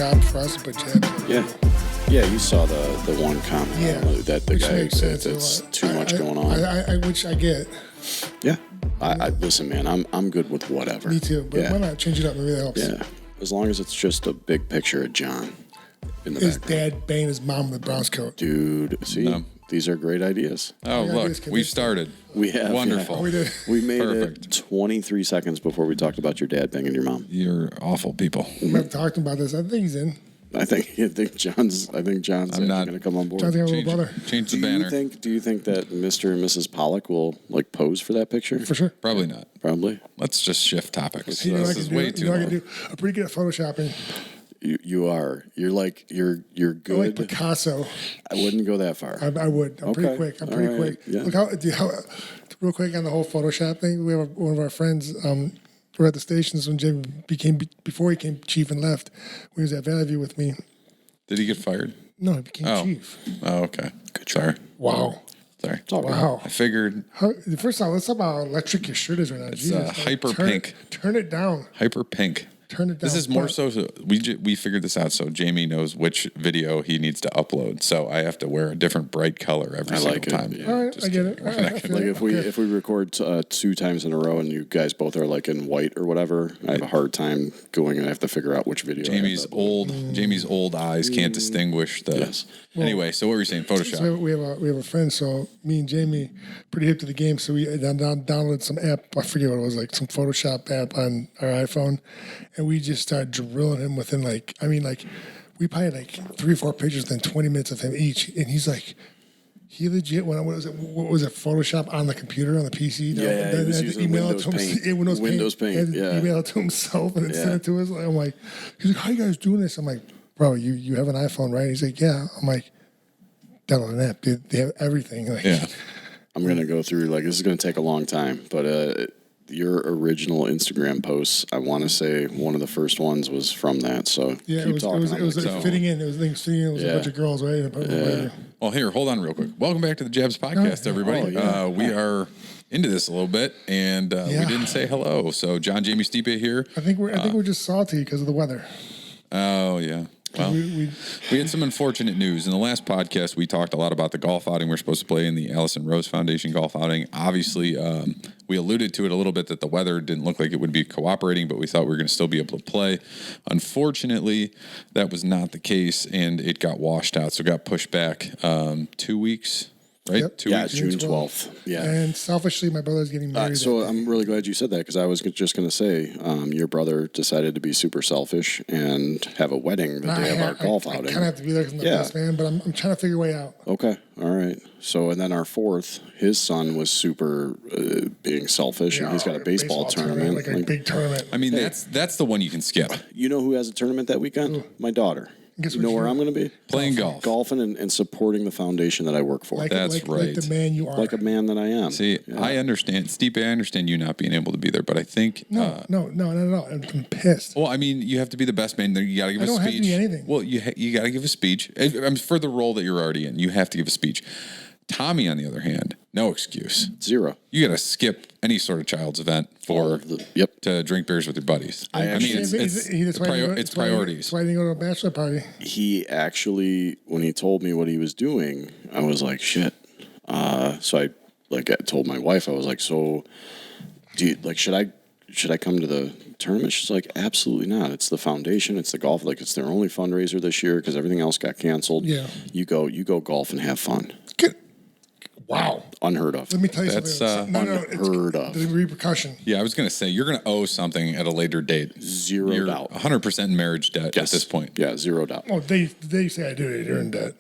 stopped for us, but jabs. Yeah. Yeah, you saw the one comment that the which guy makes said sense. that's too much going on. Which I get. Yeah. I listen, man, I'm good with whatever. Me too, but why not change it up? Maybe that helps. Yeah. As long as it's just a big picture of John in the His background. dad banging his mom with a Browns coat. Dude, see, these are great ideas. Oh, look, we've started. We have. Wonderful. Yeah. We did. We made Perfect. it 23 seconds before we talked about your dad banging your mom. You're awful people. We haven't talked about this. I think he's in. I think John's I'm not going to come on board. John's got a little brother. Change the banner. Do you think that Mr. and Mrs. Pollock will like pose for that picture? For sure. Probably not. Probably. Let's just shift topics. You know what I This can is do? way too You know what I long. can do? I'm pretty good at photoshopping. You are. You're good. I'm like Picasso. I wouldn't go that far. I would. I'm pretty Okay. quick. I'm All pretty right. quick. Yeah. Look real quick on the whole Photoshop thing. We have one of our friends. We're at the stations when Jim before he became chief and left. When he was at Valley View with me. Did he get fired? No, he became chief. Oh, okay. Sorry. Wow. Sorry. Wow. I figured First of all, let's talk about how electric your shirt is right now. it's Jesus. hyper Turn pink. Turn it down. Hyper pink. Turn it down. This is more so we figured this out so Jamie knows which video he needs to upload. So I have to wear a different bright color every single time. Yeah. All right, I get it. All right, I feel Like it. if we record 2 times in a row and you guys both are like in white or whatever, I have a hard time going and I have to figure out which video. Jamie's old eyes can't distinguish the. Yes. Anyway, so what were you saying? Photoshop. So we have a friend. So me and Jamie, pretty hip to the game. So we downloaded some app. I forget what it was, like some Photoshop app on our iPhone, and we just started drilling him within we probably had like 3 or 4 pictures within 20 minutes of him each, and he's like. He legit what was it Photoshop on the computer on the PC? Yeah, he was using Windows Paint. Windows Paint, He had to email it to himself and then send it to us. I'm like, he's like, how you guys doing this? I'm like, bro, you have an iPhone, right? He's like, yeah. I'm like, download an app, dude. They have everything. Like, Yeah. I'm gonna go through this is gonna take a long time, but your original Instagram posts, I want to say one of the first ones was from that. So yeah, keep it talking. was fitting in. It was fitting in. It was a bunch of girls, right? Well, here, hold on real quick. Welcome back to the Jabs podcast, everybody. We are into this a little bit, and we didn't say hello. So, John, Jamie, Stipe here. I think we're just salty because of the weather. Oh, yeah. Well, we had some unfortunate news. In the last podcast, we talked a lot about the golf outing we're supposed to play in the Allison Rose Foundation golf outing. Obviously, we alluded to it a little bit that the weather didn't look like it would be cooperating, but we thought we were going to still be able to play. Unfortunately, that was not the case, and it got washed out, so it got pushed back 2 weeks. Right? Yep. 2 Yeah, weeks. June 12th. Yeah. And selfishly, my brother's getting married. So I'm really glad you said that because I was just going to say your brother decided to be super selfish and have a wedding the day of our golf outing. I kind of have to be there because I'm the best man, but I'm trying to figure a way out. Okay, all right. So and then our 4th, his son was super being selfish, and he's got a baseball tournament, like a big tournament. I mean, that's the one you can skip. You know who has a tournament that weekend? My daughter. Guess You know what where I'm going to be? Playing golf. Golfing and supporting the foundation that I work for. That's like right. the man you are. Like a man that I am. See, I understand. Stipe, I understand you not being able to be there, but I think... No, not at all. I'm pissed. Well, I mean, you have to be the best man there. You got to give a speech. I don't have to be anything. Well, you got to give a speech. For the role that you're already in, you have to give a speech. Tommy, on the other hand, no excuse. 0. You got to skip any sort of child's event to drink beers with your buddies. I mean, it's priorities. That's why I didn't go to a bachelor party. He actually, when he told me what he was doing, I was like, shit. So I told my wife, I was like, so do you, should I come to the tournament? She's like, absolutely not. It's the foundation. It's the golf. It's their only fundraiser this year because everything else got canceled. Yeah. You go golf and have fun. Wow. Unheard of. Let me tell you That's, something. unheard of. The repercussion. Yeah, I was going to say, you're going to owe something at a later date. Zero doubt. 100% in marriage debt at this point. Yeah, 0 doubt. Oh, they say I do it. You're in debt.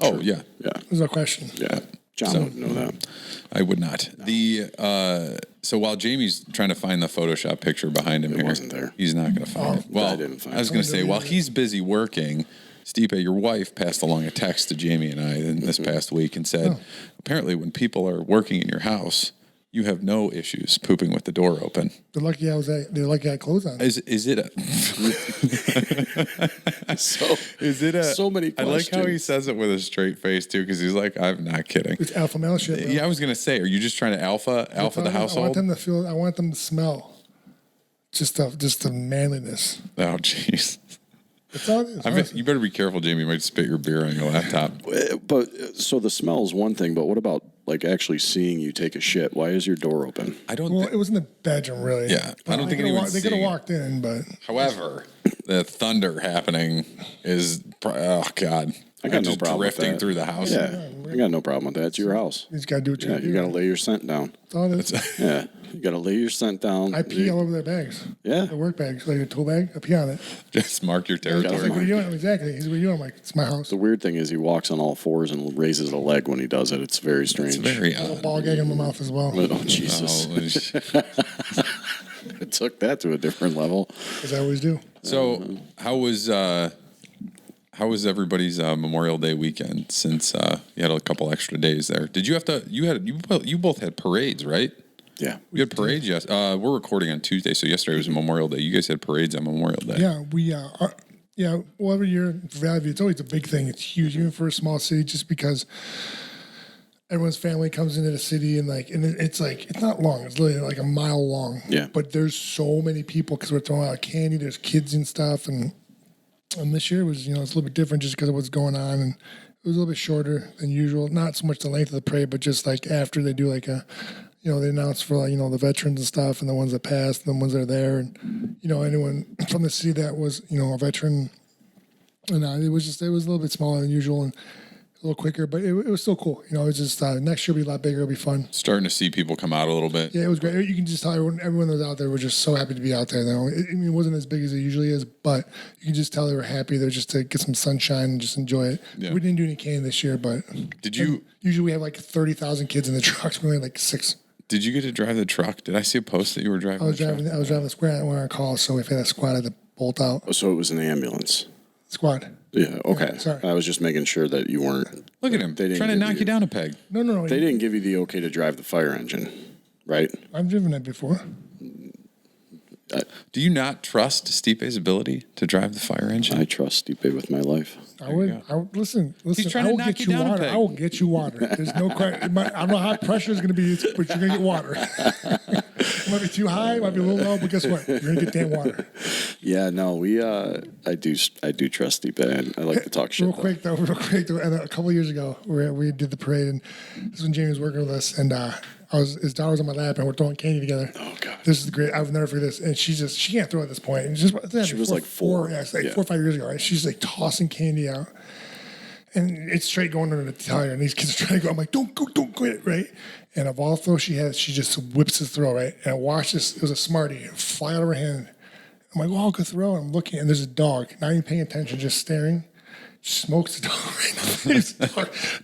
Oh, yeah. Yeah. There's no question. Yeah. John wouldn't know that. I would not. So while Jamie's trying to find the Photoshop picture behind him here, wasn't there. He's not going to find it. Well, I didn't find I was it. going to say, while he's busy working, Stipe, your wife, passed along a text to Jamie and I in this past week and said, apparently when people are working in your house, you have no issues pooping with the door open. They're lucky I had clothes on. Is it a... So many questions. I like how he says it with a straight face, too, because he's like, I'm not kidding. It's alpha male shit. Bro. Yeah, I was going to say, are you just trying to alpha the household? I want them to feel. I want them to smell. Just the manliness. Oh, jeez. That's all it is. honestly. You better be careful, Jamie. You might spit your beer on your laptop. But so the smell is one thing, but what about like actually seeing you take a shit? Why is your door open? I don't. Well, it was in the bedroom, really. Yeah, I don't think they anyone's could have seeing it. walked in, but However, the thunder happening is oh god. I got no just problem with drifting that. through the house. Yeah, I got no problem with that. It's your house. you just gotta do what you Yeah, gotta do. you got to lay your scent down. That's all it is. Yeah, you got to lay your scent down. I pee all over their bags. Yeah. The work bags, like a tool bag. I pee on it. Just mark your He's territory. like, what are you doing? Exactly. He's like, what are you doing? I'm like, it's my house. The weird thing is he walks on all fours and raises a leg when he does it. It's very strange. It's very A odd. ball gag in my mouth as well. Oh, Jesus. It took that to a different level. As I always do. So how was everybody's Memorial Day weekend? Since you had a couple extra days there, did you have to? You both had parades, right? Yeah. You had parades. Yes. We're recording on Tuesday, so yesterday was Memorial Day. You guys had parades on Memorial Day. Yeah, we well, every year for Valley View, it's always a big thing. It's huge, even for a small city, just because everyone's family comes into the city and it's not long. It's literally like a mile long. Yeah. But there's so many people because we're throwing out candy. There's kids and stuff, and this year was it's a little bit different just because of what's going on, and it was a little bit shorter than usual. Not so much the length of the parade, but just like after they do like a. They announce for the veterans and stuff, and the ones that passed, and the ones that are there, and anyone from the city that was a veteran. And it was a little bit smaller than usual and a little quicker, but it was still cool. It was just next year will be a lot bigger. It'll be fun. Starting to see people come out a little bit. Yeah, it was great. You can just tell everyone that was out there was just so happy to be out there. It wasn't as big as it usually is, but you can just tell they were happy. They're just to get some sunshine and just enjoy it. Yeah. We didn't do any candy this year, but Did you? usually we have like 30,000 kids in the trucks. We only had like 6. Did you get to drive the truck? Did I see a post that you were driving? I was driving the squad. When I called, so if I had a squad, I had to bolt out. Oh, so it was an ambulance. Squad. Yeah, okay. Yeah, sorry. I was just making sure that you weren't. Look at him They didn't trying to give knock you down a peg. No. They didn't give you the okay to drive the fire engine, right? I've driven that before. Do you not trust Stipe's ability to drive the fire engine? I trust Stipe with my life. I would listen. trying I to will knock get you you down a water. peg. I will get you water. There's no question. I don't know how high pressure is going to be, but you're going to get water. It might be too high, it might be a little low, but guess what? You're going to get damn water. Yeah, no, I do trust Stipe. I like to talk shit. Real quick though. And a couple of years ago, we did the parade, and this is when Jamie was working with us, and his daughter was on my lap, and we're throwing candy together. Oh God, this is great. I've never forget this. And she can't throw at this point. And she was like 4. Yeah, it's like 4 or 5 years ago. Right? She's like tossing candy out, and it's straight going under the tire. And these kids are trying to go. I'm like, don't go, right? And of all throws she has, she just whips his throw right. And I watched this. It was a Smartie fly out of her hand. I'm like, well, I'll go throw. And I'm looking, and there's a dog, not even paying attention, just staring. Smokes the dog right in the face.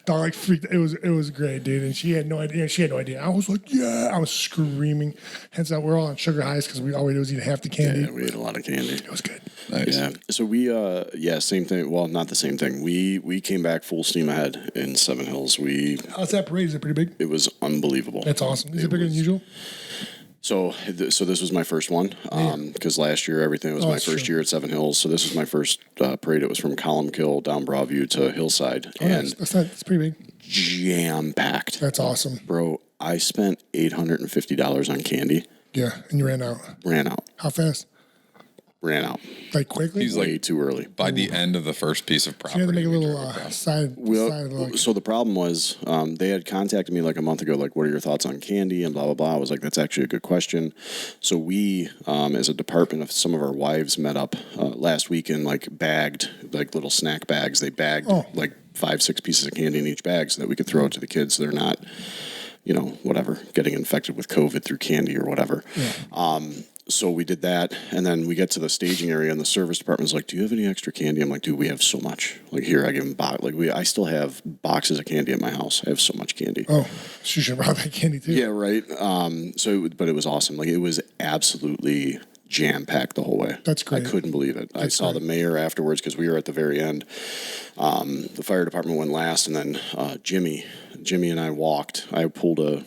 Dog like freaked. It was great, dude. And she had no idea. I was like, yeah. I was screaming. Hence, we're all on sugar highs because all we do is eat half the candy. yeah, we ate a lot of candy. It was good. Nice. Yeah. So we, same thing. Well, not the same thing. We came back full steam ahead in Seven Hills. How's that parade? Is it pretty big? It was unbelievable. That's awesome. Is it bigger than usual? So this was my first one because last year everything was my that's first true. year at Seven Hills. So this was my first parade. It was from Columnkill down Broadview to Hillside, and That's pretty big. jam packed. That's awesome. Bro, I spent $850 on candy. Yeah, and you ran out. Ran out. How fast? Ran out. Like quickly? He's like- Way too early. By the end of the first piece of property, you had to make a we little drove across. side look. So the problem was they had contacted me like a month ago, like, what are your thoughts on candy and blah, blah, blah. I was like, that's actually a good question. So we, as a department of some of our wives met up last week and like bagged like little snack bags. They bagged like 5-6 pieces of candy in each bag so that we could throw it to the kids. So they're not, whatever, getting infected with COVID through candy or whatever. Yeah. So we did that, and then we get to the staging area, and the service department's like, "Do you have any extra candy?" I'm like, "Dude, we have so much. Like here, I give them I still have boxes of candy at my house. I have so much candy." Oh, she should have brought that candy too. Yeah, right. But it was awesome. Like it was absolutely jam packed the whole way. That's great. I couldn't believe it. I saw the mayor afterwards because we were at the very end. The fire department went last, and then Jimmy and I walked. I pulled a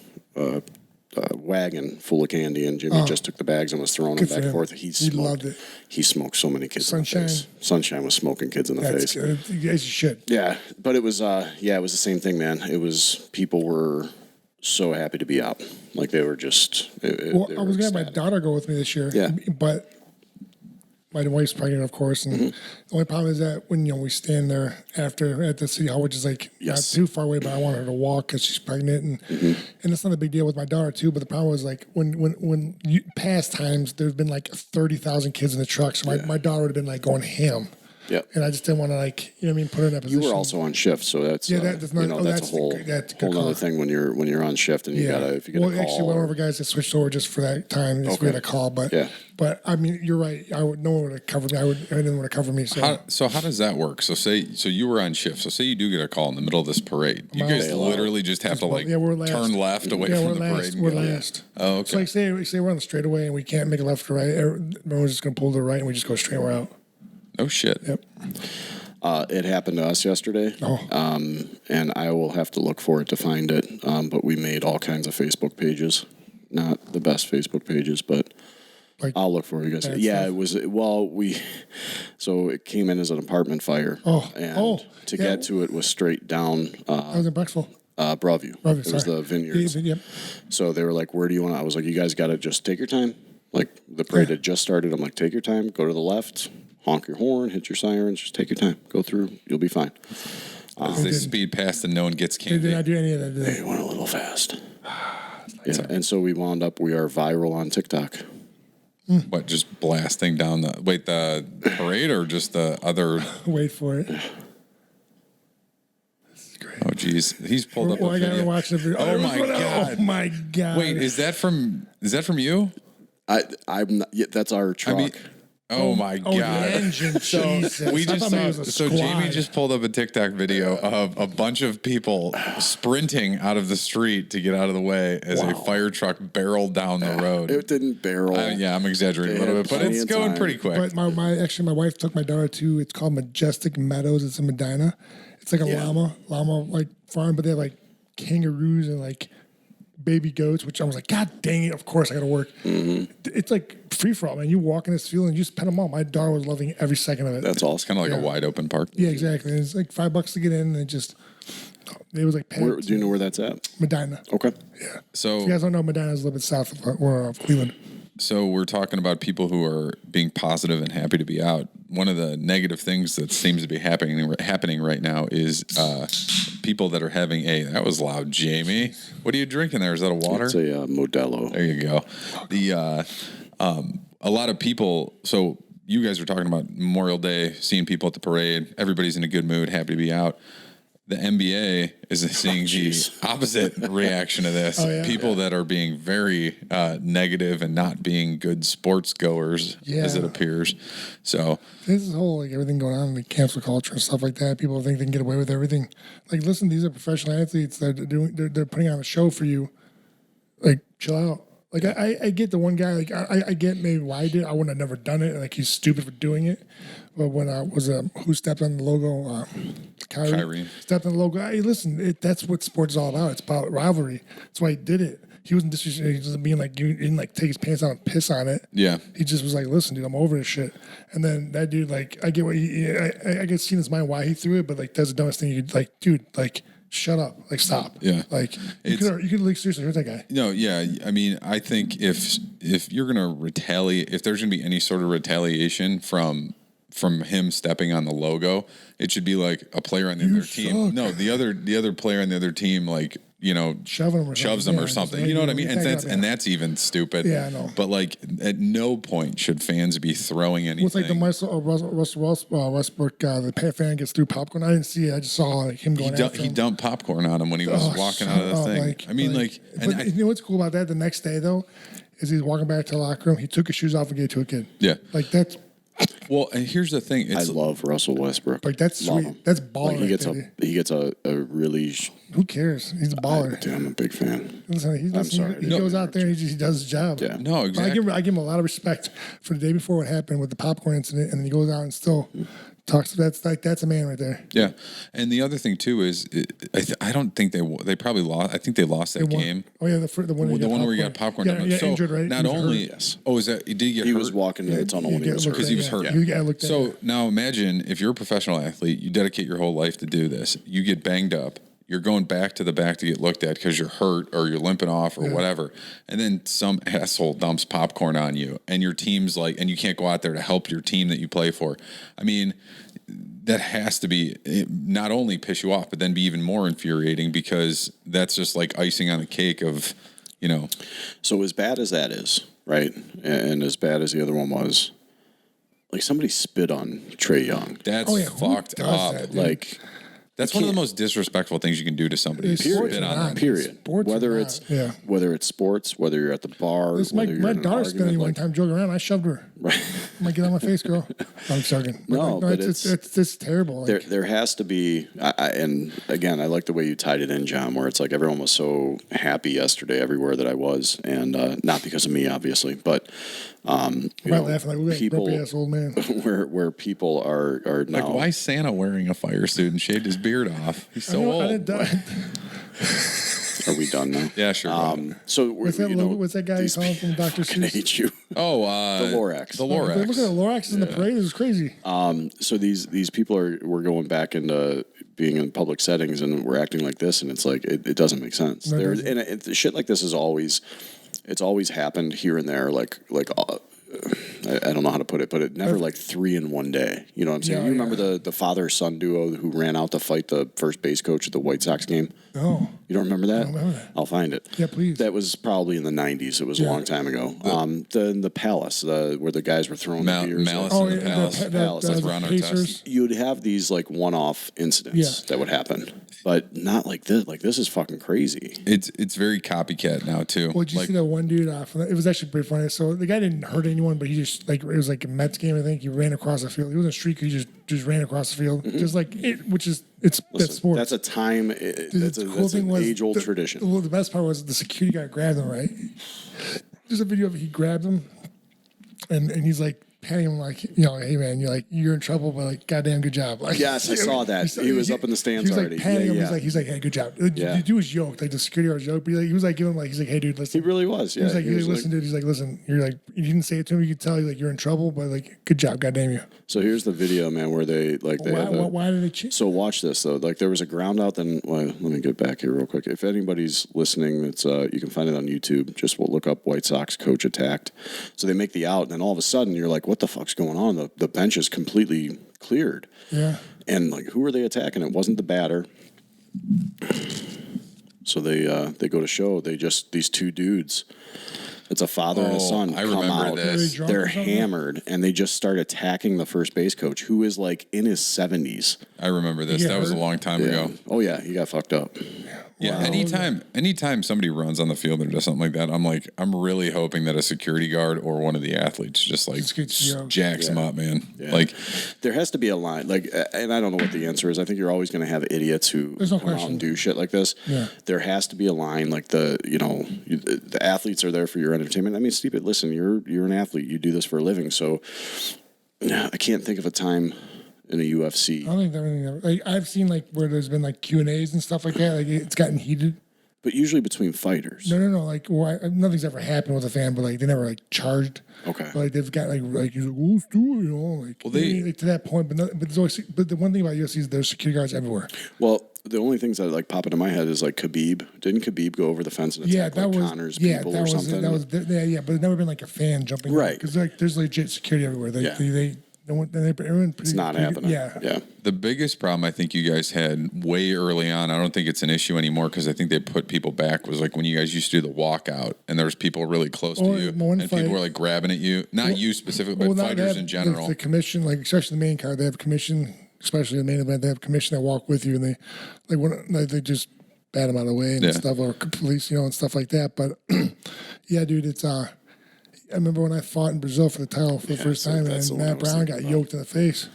wagon full of candy, and Jimmy just took the bags and was throwing them Good back for and him. forth. He loved it. He smoked so many kids Sunshine. in the face. Sunshine was smoking kids in the That's face. good. You guys should. Yeah, but it was it was the same thing, man. It was people were so happy to be out. Like they were just. Well, I was gonna have my daughter go with me this year. Yeah. But my wife's pregnant, of course, and the only problem is that when we stand there after at the city hall, which is like not too far away, but I want her to walk because she's pregnant, and it's not a big deal with my daughter too. But the problem was like when past times there's been like 30,000 kids in the truck, so my daughter would have been like going ham. Yep. And I just didn't want to put her in that position. You were also on shift, so that's that's not, that's a whole other thing when you're on shift and you gotta if you get a call. Well, actually, one of our guys that switched over just for that time, we had a call, but I mean, you're right. No one would have covered me. I didn't want to cover me. So how does that work? So you were on shift. So say you do get a call in the middle of this parade. You guys literally just have to turn left away from the parade. We're last. Oh, okay. So say we're on the straightaway and we can't make a left or right. Everyone's just gonna pull to the right and we just go straight. We're out. Oh shit. Yep. It happened to us yesterday, and I will have to look for it to find it. But we made all kinds of Facebook pages, not the best Facebook pages, but I'll look for it. You guys, it was. Well, so it came in as an apartment fire, to get to it was straight down. I was in Brecksville. Broadview. It was the vineyards. Yep. So they were like, "Where do you want?" I was like, "You guys got to just take your time." Like the parade had just started. I'm like, "Take your time. Go to the left." Honk your horn, hit your sirens, just take your time. Go through, you'll be fine. As they speed past and no one gets candy. They did not do any of that, did they? They went a little fast. And so we wound up, we are viral on TikTok. What, just blasting down the parade or just the other? Wait for it. This is great. Oh, geez. He's pulled up a video. I gotta watch the video. Oh, my God. Oh, my God. Wait, is that from you? I'm not, that's our truck. Oh my God! The engine. Jesus. We just saw. Jamie just pulled up a TikTok video of a bunch of people sprinting out of the street to get out of the way as a fire truck barreled down the road. It didn't barrel. I'm exaggerating a little bit, but it's going pretty quick. But my wife took my daughter to. It's called Majestic Meadows. It's in Medina. It's like a llama farm, but they have kangaroos and baby goats, which I was like, God dang it, of course I gotta work. It's like free for all, man. You walk in this field and you just pet them all. My daughter was loving every second of it. That's awesome. It's kind of like a wide open park. Yeah, exactly. And it's like $5 to get in, and it was like do you know where that's at? Medina. Okay. Yeah. So if you guys don't know, Medina is a little bit south of Cleveland. So we're talking about people who are being positive and happy to be out. One of the negative things that seems to be happening right now is people that are having that was loud, Jamie. What are you drinking there? Is that a water? It's a Modelo. There you go. A lot of people. So you guys are talking about Memorial Day, seeing people at the parade. Everybody's in a good mood, happy to be out. The NBA is seeing the opposite reaction to this. People that are being very negative and not being good sports goers, as it appears. So this is whole everything going on in the cancel culture and stuff like that. People think they can get away with everything. Listen, these are professional athletes that they're putting on a show for you. Chill out. I get the one guy. I get maybe why I did. I wouldn't have never done it. He's stupid for doing it. But when I was who stepped on the logo, Kyrie stepped on the logo. Hey, listen, that's what sports is all about. It's about rivalry. That's why he did it. He wasn't disrespectful. He wasn't being he didn't take his pants out and piss on it. Yeah. He just was listen, dude, I'm over this shit. And then that dude, I get what I get seen his mind why he threw it, but that's the dumbest thing. You dude, shut up. Stop. Yeah. You could seriously hurt that guy. No, yeah. I mean, I think if you're gonna retaliate, if there's gonna be any sort of retaliation from him stepping on the logo, it should be a player on the other team. Suck. No, the other player on the other team, shoves him or something. You know what I mean? And that's even stupid. Yeah, I know. But at no point should fans be throwing anything. Well, it's Russell Westbrook, the fan gets through popcorn. I didn't see it. I just saw him going after him. He dumped popcorn on him when he was walking out of the thing. But you know what's cool about that? The next day though, is he's walking back to the locker room. He took his shoes off and gave it to a kid. Yeah, that's. Well, and here's the thing. I love Russell Westbrook. That's sweet. Him. That's baller. He gets a really. Who cares? He's a baller. I'm a big fan. I'm sorry. He goes out there and he does his job. Yeah. No, exactly. I give him a lot of respect for the day before what happened with the popcorn incident, and then he goes out and still talks. That's a man right there. Yeah, and the other thing too is I don't think they probably lost. I think they lost that game. Oh yeah, the one where he got popcorn. So injured, right? Not only is that did he get hurt? He was walking in the tunnel when he was hurt because he was hurt. Yeah. So now imagine if you're a professional athlete, you dedicate your whole life to do this. You get banged up. You're going back to the back to get looked at because you're hurt or you're limping off or whatever. And then some asshole dumps popcorn on you and your team's like, and you can't go out there to help your team that you play for. I mean, that has to be not only piss you off, but then be even more infuriating because that's just like icing on the cake of, you know. So as bad as that is, right? And as bad as the other one was, like somebody spit on Trae Young. That's fucked up. that, like that's one of the most disrespectful things you can do to somebody. Period. Whether it's sports, whether you're at the bar, my daughter spit on me one time joking around. I shoved her. Right. I'm like, get on my face, girl. I'm joking. No, but it's just terrible. Like, there has to be, and again, I like the way you tied it in, John, where it's like everyone was so happy yesterday everywhere that I was, and not because of me, obviously, but laughing like people, ass old man. where people are now. Like, why is Santa wearing a fire suit and shaved his beard off? He's so old. Are we done now? Yeah, sure. So what's that guy calling from Dr. Seuss? I hate you. Oh, the Lorax. The Lorax. Look at the Lorax in the parade. This is crazy. So these people we're going back into being in public settings and we're acting like this, and it's like it doesn't make sense. And shit like this is always happened here and there. I don't know how to put it, but it never like 3 in one day. You know what I'm saying? You remember the father-son duo who ran out to fight the first base coach at the White Sox game? No. You don't remember that? I don't remember that. I'll find it. Yeah, please. That was probably in the 90s. It was a long time ago. The Palace, where the guys were throwing the beers. Malice in the Palace. That's Ron Artest. You'd have these like one-off incidents that would happen, but not like this. Like this is fucking crazy. It's very copycat now too. Well, did you see that one dude off? It was actually pretty funny. So the guy didn't hurt anyone, but he just like it was like a Mets game. I think he ran across the field. He wasn't a streaker. He just ran across the field, just like it, which is that's sports. That's a time. That's an age-old tradition. Well, the best part was the security guard grabbed him. Right, there's a video of he grabbed him, and he's like patting him like, hey man, you're in trouble, but like, goddamn good job. Like, yes, I saw that. He was up in the stands already. He was like patting him. He's like, hey, good job. The dude was yoked, like the security guard was yoked, but he was like giving him he's like, hey dude, listen. He really was. Yeah. He was like, listen, dude. He's like, listen, you're like, you didn't say it to him. You could tell you're in trouble, but like, good job, goddamn you. So here's the video, man, where they why did they change? So watch this though. Like there was a ground out. Then let me get back here real quick. If anybody's listening, it's you can find it on YouTube. Just look up White Sox coach attacked. So they make the out, and then all of a sudden you're like, what the fuck's going on? The bench is completely cleared. Yeah. And like, who are they attacking? It wasn't the batter. So they go to show these two dudes. It's a father and a son. I remember this. They're hammered, and they just start attacking the first base coach, who is like in his 70s. I remember this. That was a long time ago. Oh yeah, he got fucked up. Yeah, wow. Anytime somebody runs on the field or does something like that, I'm really hoping that a security guard or one of the athletes just like jacks him up, man. Yeah. Like there has to be a line, like, and I don't know what the answer is. I think you're always going to have idiots who come out and do shit like this. Yeah. There has to be a line, like the athletes are there for your entertainment. I mean, Stipe, listen, you're an athlete. You do this for a living, so I can't think of a time in the UFC. I don't think like I've seen like where there's been like Q&As and stuff like that. Like it's gotten heated. But usually between fighters. No. Like nothing's ever happened with a fan, but like they never like charged. Okay. But like they've got like he's like, let's do it, Like, well, like to that point. But there's always. But the one thing about UFC is there's security guards everywhere. Well, the only things that like pop into my head is like Khabib. Didn't Khabib go over the fence and attack Connor's people or something? But it's never been like a fan jumping. Right. Because like there's legit security everywhere. It's not happening. Yeah. The biggest problem I think you guys had way early on, I don't think it's an issue anymore because I think they put people back, was like when you guys used to do the walkout and there was people really close to you and people were like grabbing at you. Not you specifically, but fighters in general. The commission, like especially the main card, they have commission, especially the main event, they have commission that walk with you and they just bat them out of the way and stuff, or police, and stuff like that. But yeah, dude, it's I remember when I fought in Brazil for the title for the first time, and Matt Brown got yoked in the face.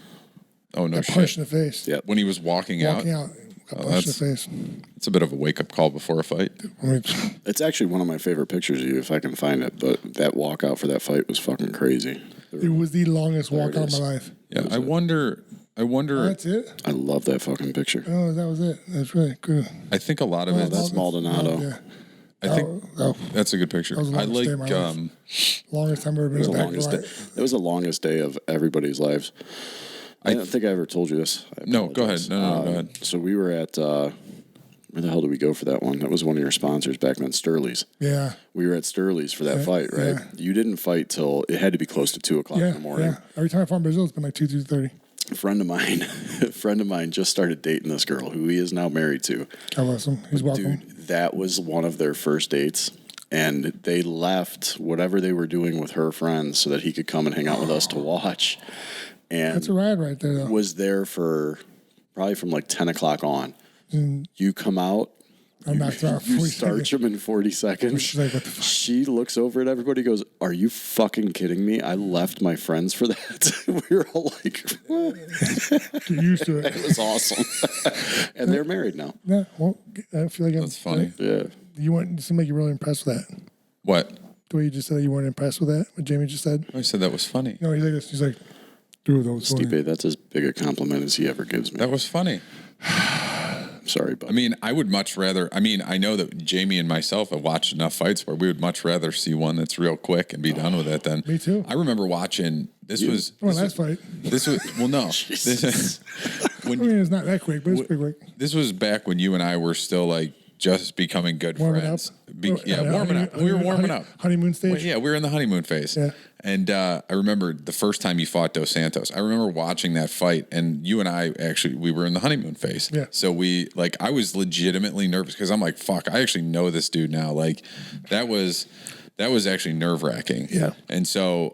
Oh, no shit. Punched in the face. Yeah. When he was walking out, got punched in the face. It's a bit of a wake-up call before a fight. It's actually one of my favorite pictures of you, if I can find it. But that walkout for that fight was fucking crazy. It was the longest walkout of my life. Yeah, I wonder. Oh, that's it? I love that fucking picture. Oh, that was it. That's really good. I think a lot of it. That's Maldonado. Yeah. I think that's a good picture. I like longest time I've ever been in It was the longest day of everybody's lives. I don't think I ever told you this. No, go ahead. No, go ahead. So we were at Where the hell did we go for that one? That was one of your sponsors back then, Sturley's. Yeah. We were at Sturley's for that fight, right? Yeah. You didn't fight till it had to be close to 2 o'clock in the morning. Yeah. Every time I fought in Brazil, it's been like 2:30. A friend of mine just started dating this girl who he is now married to. God bless him. He's welcome. Dude, that was one of their first dates. And they left whatever they were doing with her friends so that he could come and hang out with us to watch. And That's a ride right there, though. was there for probably from like 10 o'clock on. You come out. I knocked her out. You starch him in 40 seconds. She's like, what the fuck? She looks over at everybody, goes, "Are you fucking kidding me? I left my friends for that." We were all like, Get used to it. it was awesome. And they're married now. Yeah, well, I feel like That's funny. Yeah. You seem like you're really impressed with that. What? The way you just said that you weren't impressed with that, what Jamie just said. I said that was funny. No, he's like this. He's like, dude, that was funny. Stipe, that's as big a compliment as he ever gives me. That was funny. Sorry, bud. I mean, I would much rather. I mean, I know that Jamie and myself have watched enough fights where we would much rather see one that's real quick and be done with it than. Me too. I remember watching. This was. Oh, This last was, fight. this was well, no. This, I mean, it's not that quick, but it's pretty quick. this was back when you and I were still like just becoming good Warming friends. up. Warming up. We were warming up. Honeymoon stage. Well, yeah, we were in the honeymoon phase. Yeah. And I remember the first time you fought Dos Santos. I remember watching that fight, and you and I actually, we were in the honeymoon phase. Yeah. So I was legitimately nervous because I'm like, fuck, I actually know this dude now. Like, that was actually nerve wracking. Yeah. And so,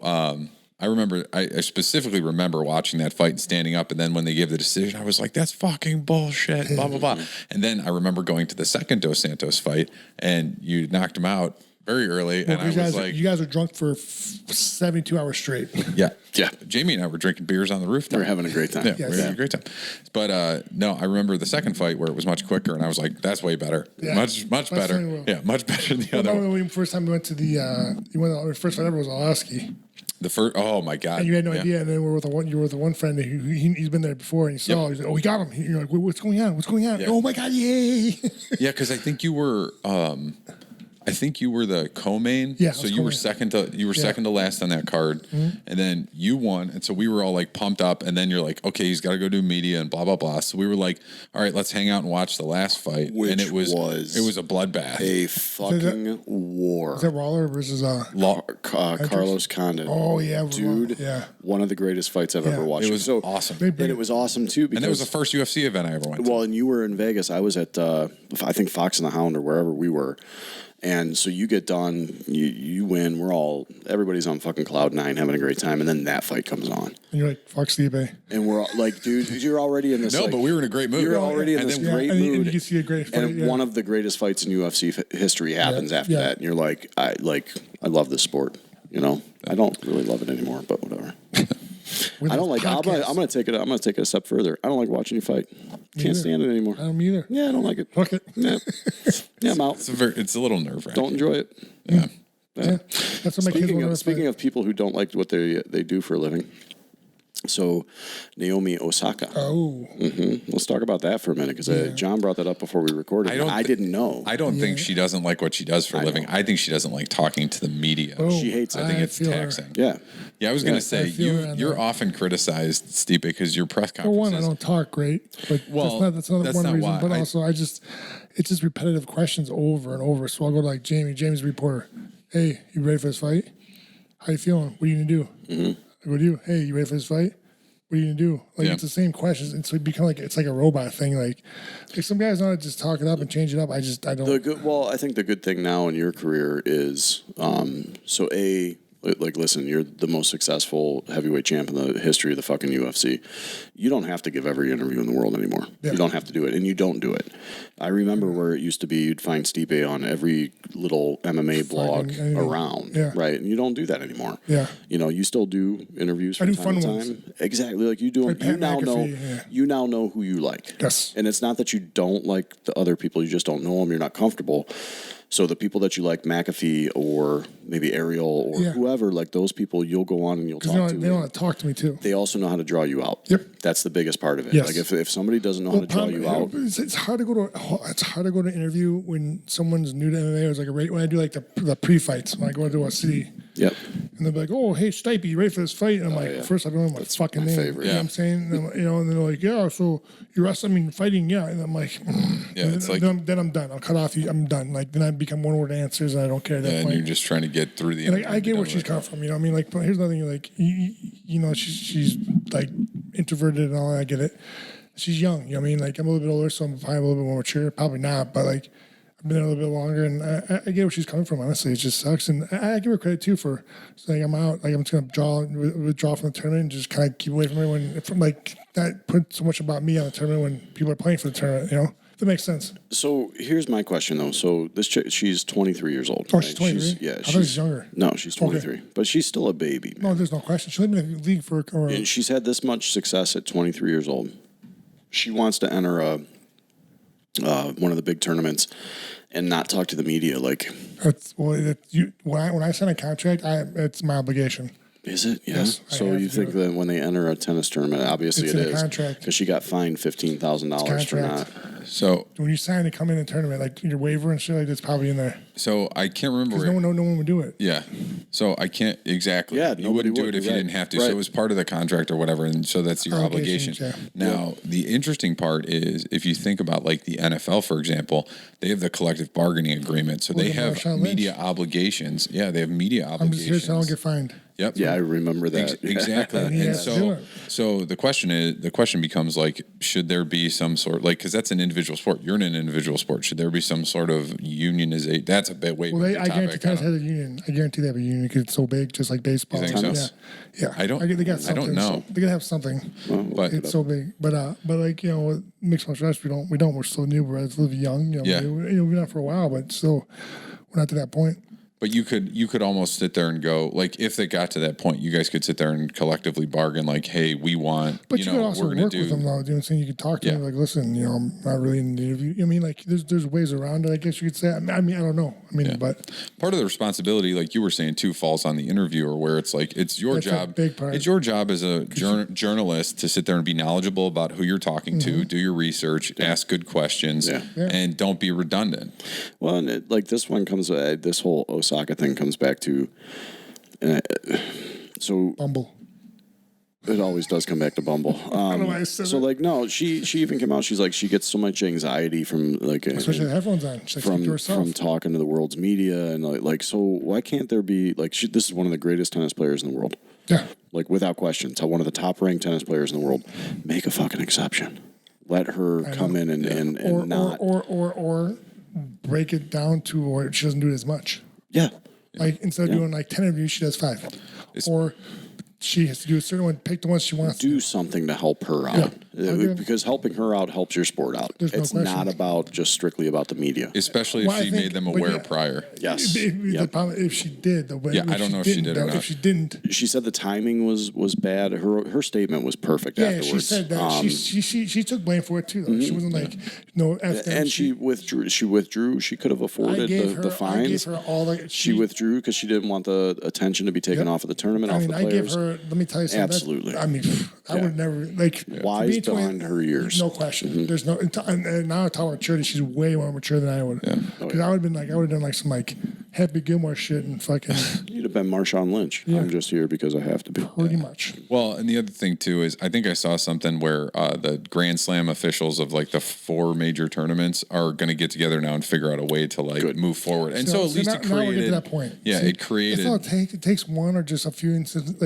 I specifically remember watching that fight and standing up, and then when they gave the decision, I was like, "That's fucking bullshit." Blah blah blah. And then I remember going to the second Dos Santos fight, and you knocked him out very early, and I was like, you guys are drunk for 72 hours straight. "Yeah, Yeah. Jamie and I were drinking beers on the rooftop. We're having a great time. Yeah, Yes. we were having a great time. But no, I remember the second fight where it was much quicker, and I was like, "That's way better. Yeah. Much better. Well. Yeah, much better than the other one." When first time we went to the first fight ever was Alaska. The first, oh my god, And you had no yeah. idea, and then you were with the one friend who he's been there before, and he saw. He's like, "Oh, we got him." You're like, "What's going on? What's going on?" Yeah. Oh my god, yay! Yeah, because I think you were the co-main. Yeah, I So was you were co-main. second to last on that card, and then you won, and so we were all like pumped up. And then you're like, okay, he's got to go do media and blah blah blah. So we were like, all right, let's hang out and watch the last fight. Which and it was a bloodbath. A fucking war. Is that Waller versus Carlos Condit. Oh yeah, Dude, yeah. one of the greatest fights I've ever watched. It was awesome. They And it was awesome too because And that was the first UFC event I ever went to. well, and you were in Vegas. I was at I think Fox and the Hound or wherever we were. And so you get done, you win. Everybody's on fucking cloud nine, having a great time, and then that fight comes on, And you're like, "Fuck Stipe." and we're all, like, dude, you're already in this. No, like, but we were in a great mood. You're already in And this then- great and mood, you can see a great fight. and one of the greatest fights in UFC history happens after yeah. that, and you're like, I love this sport. You know, I don't really love it anymore, but whatever. I don't like. I'm gonna take it. I'm gonna take it a step further. I don't like watching you fight. Can't stand it anymore. I don't either. Yeah, I don't like it. Fuck it. Yeah, I'm out. It's a little nerve wracking. Don't enjoy it. Yeah. Yeah. That's what my kids want to Speaking of people who don't like what they do for a living, so Naomi Osaka. Oh, Let's talk about that for a minute because John brought that up before we recorded. I didn't know. I don't think she doesn't like what she does for a living. I think she doesn't like talking to the media. Boom. She hates it. I think it's feel her. taxing. Yeah. Yeah, I was going to say, feel her on you're that. often criticized, Stipe, because your press for one, conferences. I don't talk great, but Well, that's another that's one not reason. why. But also, it's just repetitive questions over and over. So I'll go to like Jamie's a reporter. Hey, you ready for this fight? How you feeling? What are you gonna do? I go to you. Hey, you ready for this fight? What are you gonna do? Like Yeah. it's the same questions, and so it become it's like a robot thing. Like some guys know how to just talk it up and change it up. I don't. I think the good thing now in your career is listen, you're the most successful heavyweight champ in the history of the fucking UFC. You don't have to give every interview in the world anymore. Yeah. You don't have to do it, and you don't do it. I remember where it used to be you'd find Stipe on every little MMA blog around, Yeah. right? And you don't do that anymore. Yeah. You know, you still do interviews from I do time to fun ones. time. Exactly, like you do. Like You Pat now know. McAfee, yeah. You now know who you like. Yes. And it's not that you don't like the other people; you just don't know them. You're not comfortable. So the people that you like, McAfee or maybe Ariel or whoever, like those people, you'll go on and you'll talk to. They know how to talk to me too. They also know how to draw you out. Yep. That's the biggest part of it. Yes. Like if somebody doesn't know how to draw you out, It's hard to go to an interview when someone's new to MMA. It's like when I do like the pre-fights when I go to a city. Yep. And they'll be like, "Oh, hey, Stipe, you ready for this fight?" And I'm like, yeah. first I don't know my fucking name. favorite. You know what I'm saying? And they're like, "Yeah, so you're fighting, yeah." And I'm like, Yeah, it's like then I'm done. I'll cut off. I'm done. Like then I become one word answers, and I don't care at that and point. you're just trying to get through the. And I get where she's coming from. You know what I mean? Like, but here's another thing. Like, she's like introverted and all that. I get it. She's young. You know what I mean? Like, I'm a little bit older, so I'm probably a little bit more mature. Probably not, but like, I've been there a little bit longer, and I get where she's coming from. Honestly, it just sucks, and I give her credit too for saying I'm out. Like, I'm just gonna withdraw from the tournament and just kind of keep away from everyone. From like that, put so much about me on the tournament when people are playing for the tournament. You know, if that makes sense. So here's my question though. So this chick, she's 23 years old. Oh, right? she's 23. Yeah, I thought she's younger. No, she's 23, but she's still a baby. No, there's no question. She's been in the league for. And she's had this much success at 23 years old. She wants to enter one of the big tournaments and not talk to the media. Like, when I sign a contract, it's my obligation. Is it? Yeah. Yes, So you think that when they enter a tennis tournament, obviously It's it in the is contract. because she got fined $15,000 for not. So When you sign to come in a tournament, like your waiver and shit, like that's probably in there. I can't remember. No one would do it. Yeah. So I can't exactly. Yeah, you wouldn't do nobody it if would, you right. didn't have to. Right. So it was part of the contract or whatever, and so that's your obligation. Obligations, yeah. Now, the interesting part is if you think about like the NFL, for example, they have the collective bargaining agreement, so they at have Marshawn media Lynch. obligations. Yeah, they have media I'm just here obligations. so I don't get fined. Yep. Yeah, I remember that. Exactly. He And has to do it. so the question becomes like, should there be some sort because that's an individual sport. You're in an individual sport. Should there be some sort of unionization? That's a bit way. Well, bigger I guarantee topic. tennis has a union. I guarantee they have a union because it's so big, just like baseball. You think so? Yeah, yeah. I don't- They got I don't something. know. They're gonna have something. But It's so big, but like mixed martial arts, we don't. We're still new. We're relatively young. Yeah. We've been out for a while, but still, we're not to that point. But you could almost sit there and go like if they got to that point, you guys could sit there and collectively bargain like, hey, we want But you could also we're gonna work do with them though. You know what I'm saying? You could talk to them like, listen, I'm not really in the interview. I mean, like there's ways around it. I guess you could say. I mean, I don't know. I mean, but part of the responsibility, like you were saying too, falls on the interviewer where it's like it's your That's a job. big part. It's your job as a journalist to sit there and be knowledgeable about who you're talking to, do your research, ask good questions, and don't be redundant. Well, and like this one comes, this whole Osaka thing comes back to, so Bumble. it always does come back to Bumble. know why I said So that. like, no, she even came out. She's like, she gets so much anxiety from like, Especially the headphones on. She's like, speak to herself. from talking to the world's media and like, so why can't there be like, this is one of the greatest tennis players in the world. Yeah. Like without question, one of the top ranked tennis players in the world. Make a fucking exception. Let her come in and not. Or break it down to where she doesn't do it as much. Yeah. Like instead of doing like 10 interviews, she does 5. Or she has to do a certain one, pick the ones she wants. Do something to help her out. Yeah. Because helping her out helps your sport out. There's no It's question. not about just strictly about the media. Especially if Well, I she think- made them but aware yeah. prior. Yes. The Yep. problem, if she did, the way. Yeah, I don't know if she did or not. If she didn't, She said the timing was bad. Her statement was perfect yeah, afterwards. she said that. She took blame for it too. Though she wasn't like no. F them. And she withdrew. She could have I afforded gave her. the I gave fines. her all the. She withdrew because she didn't want the attention to be taken off of the tournament, I off mean, the I players. gave her. Let me tell you something. Absolutely. I mean, I would never like. Wise to be 20 beyond her years. No question. There's no. And now I talk about maturity. She's way more mature than I would. Because I would have been like, I would have done like some like Happy Gilmore shit and fucking You'd have been Marshawn Lynch. I'm just here because I have to be. pretty much. Well, and the other thing too is I think I saw something where the Grand Slam officials of like the 4 major tournaments are going to get together now and figure out a way to like move forward. And so at least it now we're getting created to that point. Yeah, See, it created. It's all it takes one or just a few incidents,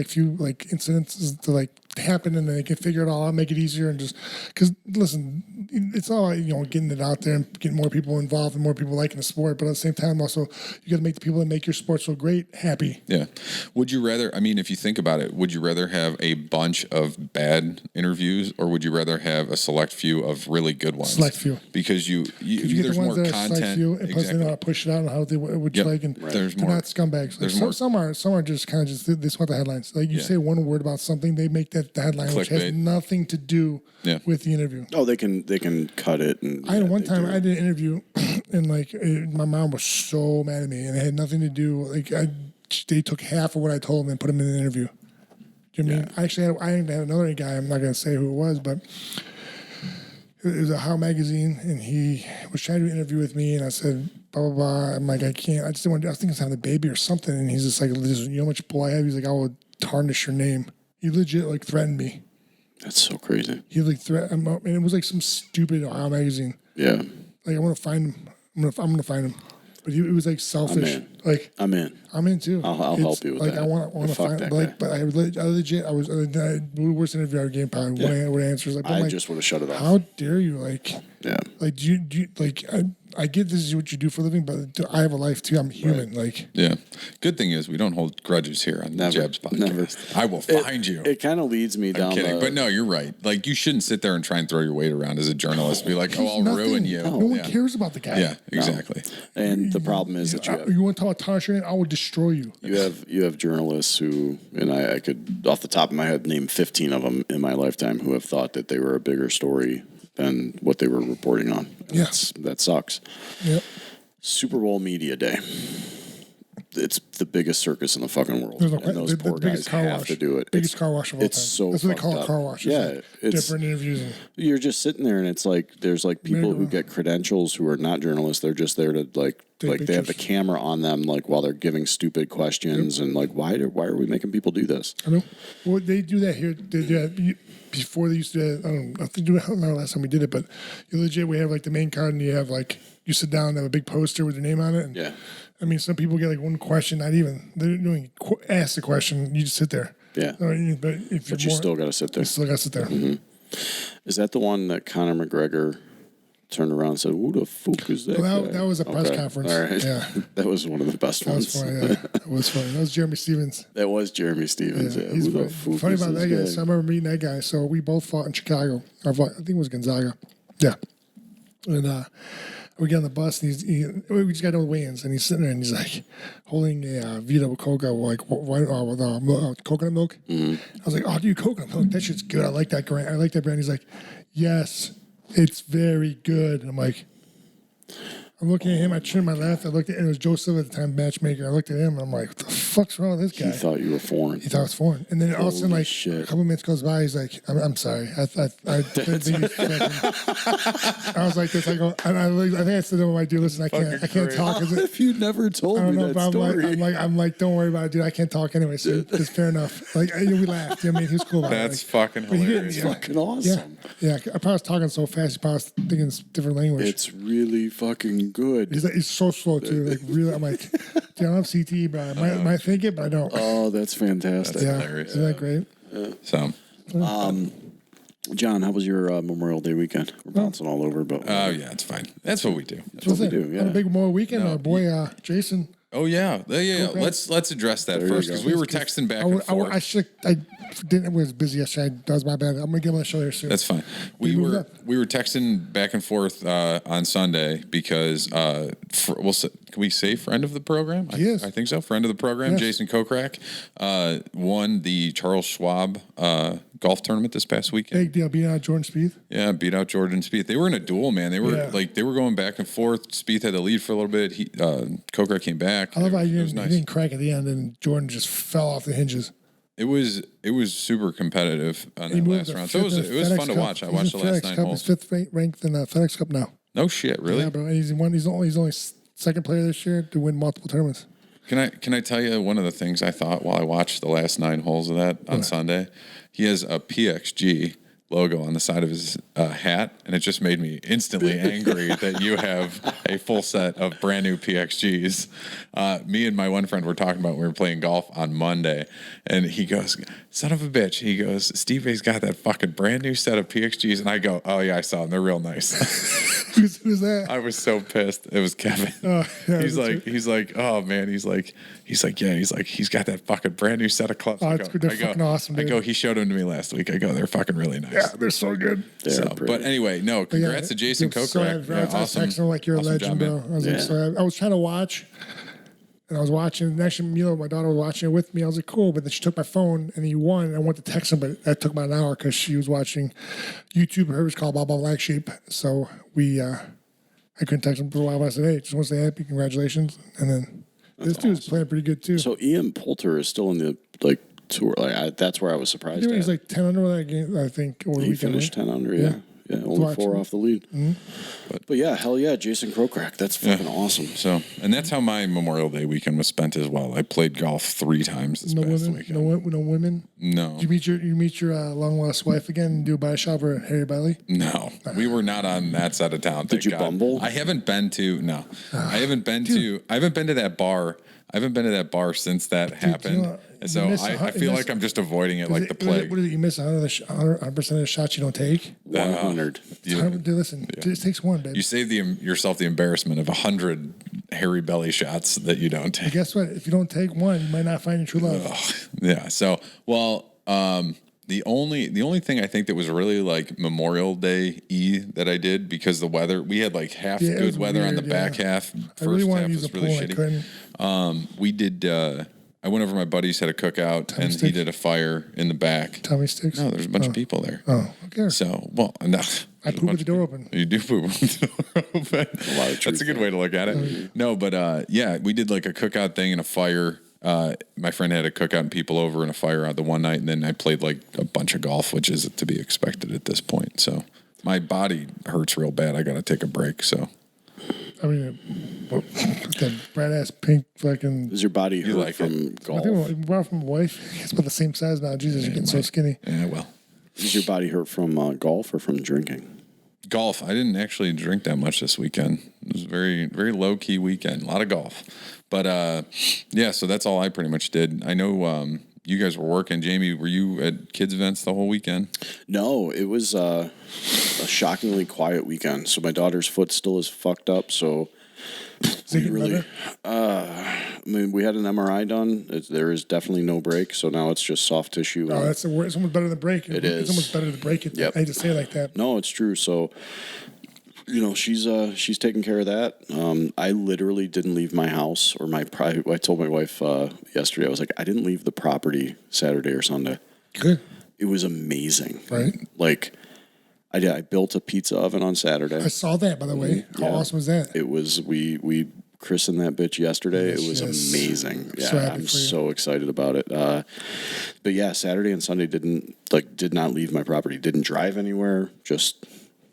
incidents to like happen, and then they can figure it all out, make it easier, and just because listen, it's all getting it out there and getting more people involved and more people liking the sport. But at the same time, also you got to make the people that make your sport so great happy. Yeah. Would you rather, I mean, if you think about it, would you rather have a bunch of bad interviews or would you rather have a select few of really good ones? Select few. Because you You get there's the ones more that are select content. few, and plus they Exactly. know how to push it out and how they would Yep. like, and There's they're more. not scumbags. Like, There's more. some are just kind of just they just want the headlines. Like you say one word about something, they make that the headline, which has Clickbait. nothing to do with the interview. Oh, they can cut it. And I had one time I did an interview, and my mom was so mad at me, and it had nothing to do. They took half of what I told them and put them in the interview. Do you know what I mean? I had another guy. I'm not going to say who it was, but It was a How magazine, and he was trying to do an interview with me, and I said, blah, blah, blah. I'm like, I can't. I just didn't want to. I was thinking of having a baby or something, and he's just like, you know how much pull I have? He's like, I will tarnish your name. He legit like threatened me. That's so crazy. He like threatened, and it was like some stupid How magazine. Yeah. Like I want to find him. I'm gonna find him. But it was like selfish. Like I'm in. I'm in too. I'll help you with like, that. I want to find that like, guy. but I legit. I was the worst interview I ever gave. Probably one answers. Like, I just would have shut it off. How dare you? Like, yeah. Like, do you like? I get this is what you do for a living, but I have a life too. I'm human. Right. Like, Yeah. Good thing is we don't hold grudges here on the Jeb's podcast. Never. I will find you. It kind of leads me down. I'm kidding, but no, you're right. Like you shouldn't sit there and try and throw your weight around as a journalist. Be like, oh, I'll ruin you. No one cares about the guy. Yeah, exactly. No. And the problem is that you want to talk about tarnishing? I will destroy you. You have journalists who, and I could off the top of my head name 15 of them in my lifetime who have thought that they were a bigger story than what they were reporting on. Yes, that sucks. Yep. Super Bowl media day. It's the biggest circus in the fucking world. No, and those poor guys have to do it. Biggest car wash of all time. It's so That's what they call fucked it, up. car wash. Yeah, like it's different interviews. And you're just sitting there, and it's like there's like people who get credentials who are not journalists. They're just there to like they have the camera on them like while they're giving stupid questions and like why are we making people do this? I know. Well, they do that here. They do that before they used to. I don't know. I think I don't know last time we did it, but you legit we have like the main card, and you have like you sit down and have a big poster with your name on it. And, yeah. I mean, some people get like one question, not even they don't even ask the question. You just sit there. Yeah. But if you still got to sit there. You still got to sit there. Mm-hmm. Is that the one that Conor McGregor turned around and said, "Who the fuck is that?" Well, that was a press conference. All right. Yeah. That was one of the best ones. That was funny. Yeah. That was funny. That was Jeremy Stevens. That was Jeremy Stevens. Yeah. He's Who the funny. fuck Funny is about that this guy. So I remember meeting that guy. So we both fought in Chicago. I think it was Gonzaga. Yeah. And we get on the bus, and we just got done with weigh-ins, and he's sitting there, and he's like holding a Vita with Coca, like with coconut milk. Mm-hmm. I was like, "Oh, dude, coconut milk, that shit's good. I like that brand. I like that brand." He's like, "Yes, it's very good." And I'm like, I'm looking at him. I turned my left. I looked at, and it was Joseph at the time, matchmaker. I looked at him, and I'm like, "What the fuck's wrong with this guy?" He thought you were foreign. He thought I was foreign. And then all of a sudden, like, a couple minutes goes by, he's like, I'm sorry. I was like this. I go, and I think I said to him, like, dude, listen, I can't talk. If you never told me that story. I'm like, don't worry about it, dude. I can't talk anyway, so it's fair enough. Like, we laughed. I mean, he was cool about That's it. fucking hilarious. Fucking awesome. Yeah. I probably was talking so fast, he probably was thinking different language. It's really fucking good. He's like, he's so slow, too. Like, really, I'm like, dude, I don't have CTE, but I might think it, but I don't. Oh, that's fantastic. Yeah. hilarious. Isn't that great? So, John, how was your Memorial Day weekend? We're bouncing all over, but oh yeah, it's fine. That's what we do. that's what we do. Yeah. On a big Memorial weekend, our boy Jason. Oh yeah. Let's address that first because we were texting back and forth. I was busy yesterday. That was my bad. I'm gonna give him a show here soon. That's fine. We were texting back and forth on Sunday because can we say friend of the program? He is. I think so. Friend of the program, Yes. Jason Kokrak, won the Charles Schwab golf tournament this past weekend. Big deal, beating out Jordan Spieth. Yeah, beat out Jordan Spieth. They were in a duel, man. They were they were going back and forth. Spieth had the lead for a little bit. Kokrak came back. I love how he nice. didn't crack at the end, and Jordan just fell off the hinges. It was super competitive on that last round. So it was fun to watch. I watched the last 9 holes. He's fifth ranked in the FedEx Cup now. No shit, really? Yeah, bro. He's only second player this year to win multiple tournaments. Can I tell you one of the things I thought while I watched the last 9 holes of that on Sunday? He has a PXG logo on the side of his hat, and it just made me instantly angry that you have a full set of brand new PXGs. Me and my one friend were talking about when we were playing golf on Monday, and he goes, "Son of a bitch!" He goes, "Stipe's got that fucking brand new set of PXGs," and I go, "Oh yeah, I saw them. They're real nice." Who's that? I was so pissed. It was Kevin. He's like, oh man. He's like, yeah. He's got that fucking brand new set of clubs. Oh, they're fucking awesome. Dude. I go, he showed them to me last week. I go, they're fucking really nice. Yeah, they're so good. But anyway, no, congrats to Jason Kokrak. I was texting him like you're a legend, bro. I was like, so I was trying to watch, and I was watching. And actually, Mila, my daughter, was watching it with me. I was like, cool. But then she took my phone, and he won. I went to text him, but that took about an hour because she was watching YouTube. Her was called Bob Black Sheep. So I couldn't text him for a while. But I said, hey, just want to say happy, congratulations. And then this dude's playing pretty good too. So Ian Poulter is still in the tour. That's where I was surprised. He's like 10 under that game, I think. He finished 10 under. Yeah. Yeah, only 4 off the lead. Mm-hmm. But yeah, hell yeah, Jason Krokrak. That's fucking awesome. So, and that's how my Memorial Day weekend was spent as well. I played golf 3 times this past weekend. No women? No. Did you meet your long lost wife again and do a body shop or Harry Bailey? No. We were not on that side of town. Did you bumble? I haven't been to I haven't been to that bar. I haven't been to that bar since that happened. So I feel like I'm just avoiding it like the plague. What is it? You miss 100% of the shots you don't take? 100. Dude, listen, it just takes one, baby. You save yourself the embarrassment of 100 hairy belly shots that you don't take. But guess what? If you don't take one, you might not find your true love. Yeah. So, the only thing I think that was really like Memorial Day that I did, because the weather, we had like half good weather on the back half. First I really wanted half to use was a really pool. shitty. We did. I went over to my buddies, had a cookout, and he did a fire in the back. Tommy sticks? No, there's a bunch of people there. Oh, okay. So, well, no. I poop with the door open. You do poop with the door open. That's a good way to look at it. No, but yeah, we did like a cookout thing and a fire. My friend had a cookout and people over and a fire out the one night, and then I played like a bunch of golf, which is to be expected at this point. So my body hurts real bad. I got to take a break. So I mean, that bright ass pink fucking. Does your body hurt from golf? I think we're from a wife. It's about the same size now. Jesus, you're getting so skinny. Yeah, well. Does your body hurt from golf or from drinking? Golf. I didn't actually drink that much this weekend. It was a very, very low key weekend. A lot of golf. But yeah, so that's all I pretty much did. I know you guys were working. Jamie, were you at kids' events the whole weekend? No, it was a shockingly quiet weekend. So my daughter's foot still is fucked up. So we really, I mean, we had an MRI done. There is definitely no break. So now it's just soft tissue. Oh, that's the worst. It's almost better than break. It's almost better to break it. Yep. I hate to say it like that. No, it's true. So, you know, she's taking care of that. I literally didn't leave my house or I told my wife yesterday, I was like, I didn't leave the property Saturday or Sunday. Good. It was amazing. Right. Like, I built a pizza oven on Saturday. I saw that, by the way. How awesome was that? It was, we christened that bitch yesterday. It was amazing. Yeah, I'm so excited about it. But yeah, Saturday and Sunday did not leave my property. Didn't drive anywhere. Just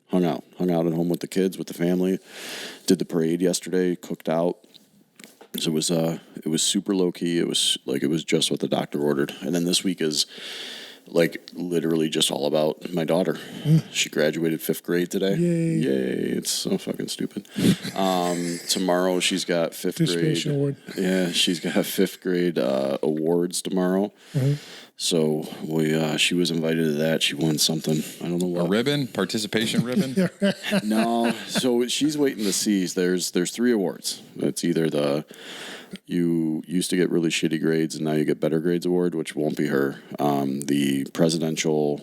hung out at home with the kids, with the family. Did the parade yesterday. Cooked out. So it was super low key. It was just what the doctor ordered. And then this week is like literally just all about my daughter. She graduated 5th grade today. Yay. It's so fucking stupid. Tomorrow she's got 5th grade award. Yeah, she's got 5th grade awards tomorrow. Mm-hmm. So she was invited to that. She won something. I don't know what. A ribbon? Participation ribbon? No. So she's waiting to see. There's 3 awards. It's either you used to get really shitty grades and now you get better grades award, which won't be her. The Presidential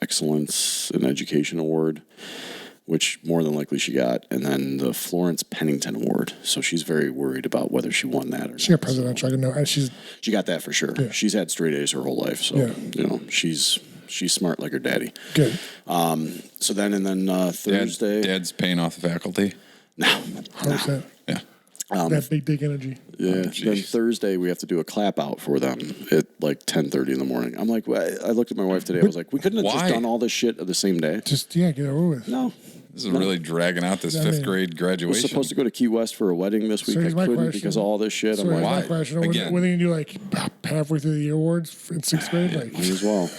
Excellence in Education Award, which more than likely she got, and then the Florence Pennington Award. So she's very worried about whether she won that or not. She got presidential. I didn't know. She got that for sure. Yeah. She's had straight A's her whole life. So, you know, she's smart like her daddy. Good. So then Thursday. Dad's paying off the faculty? No. 100%. Yeah. That big dick energy. Yeah. Then Thursday we have to do a clap out for them at like 10:30 in the morning. I'm like, I looked at my wife today. I was like, we couldn't have just done all this shit the same day. Just get it over with. No. This is really dragging out this 5th grade graduation. I was supposed to go to Key West for a wedding this week. I couldn't because of all this shit. So I'm like, why? Again. When are you going to do like halfway through the year awards in 6th grade? Like, might as well.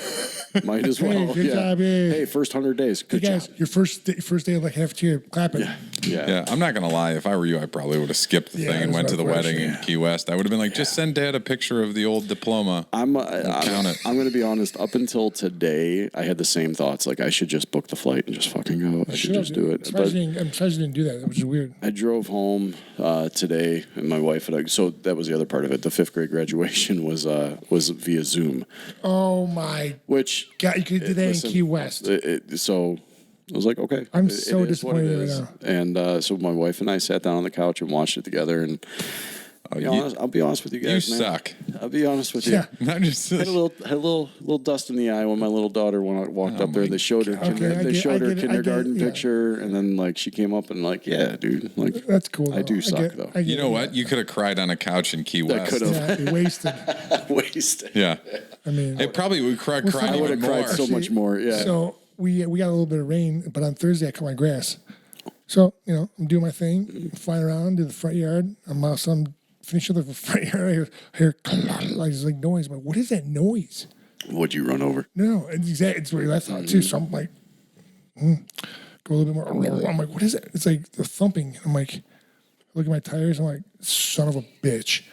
Might as well. Hey, good job, Hey, first 100 days. Good job. Your first day of like half year clapping. Yeah. I'm not gonna lie. If I were you, I probably would have skipped the thing and went to the wedding in Key West. I would have been like, just send Dad a picture of the old diploma. I'm going to be honest. Up until today, I had the same thoughts. Like I should just book the flight and just fucking go. I should just do it. I'm surprised you didn't do that. Which is weird. I drove home today, and my wife and I. So that was the other part of it. The 5th grade graduation was via Zoom. Oh my! Which God, you could do that in Key West. So I was like, okay. I'm so disappointed right now. And so my wife and I sat down on the couch and watched it together. And I'll be honest with you guys. You suck. I'll be honest with you. Yeah. I had a little dust in the eye when my little daughter walked up there. They showed her kindergarten picture, and then like she came up and like, yeah, dude, like that's cool. I do suck though. You know what? You could have cried on a couch in Key West. I could have. Yeah, wasted. Wasted. Yeah. I mean, it probably would cry. I would have cried so much more. Yeah. So we got a little bit of rain, but on Thursday I cut my grass. So, I'm doing my thing, flying around, do the front yard. I'm finishing the front yard. I hear like noise. I'm like, what is that noise? What'd you run over? No, it's what I thought too. So I'm like, go a little bit more. I'm like, what is it? It's like the thumping. I'm like, look at my tires. I'm like, son of a bitch.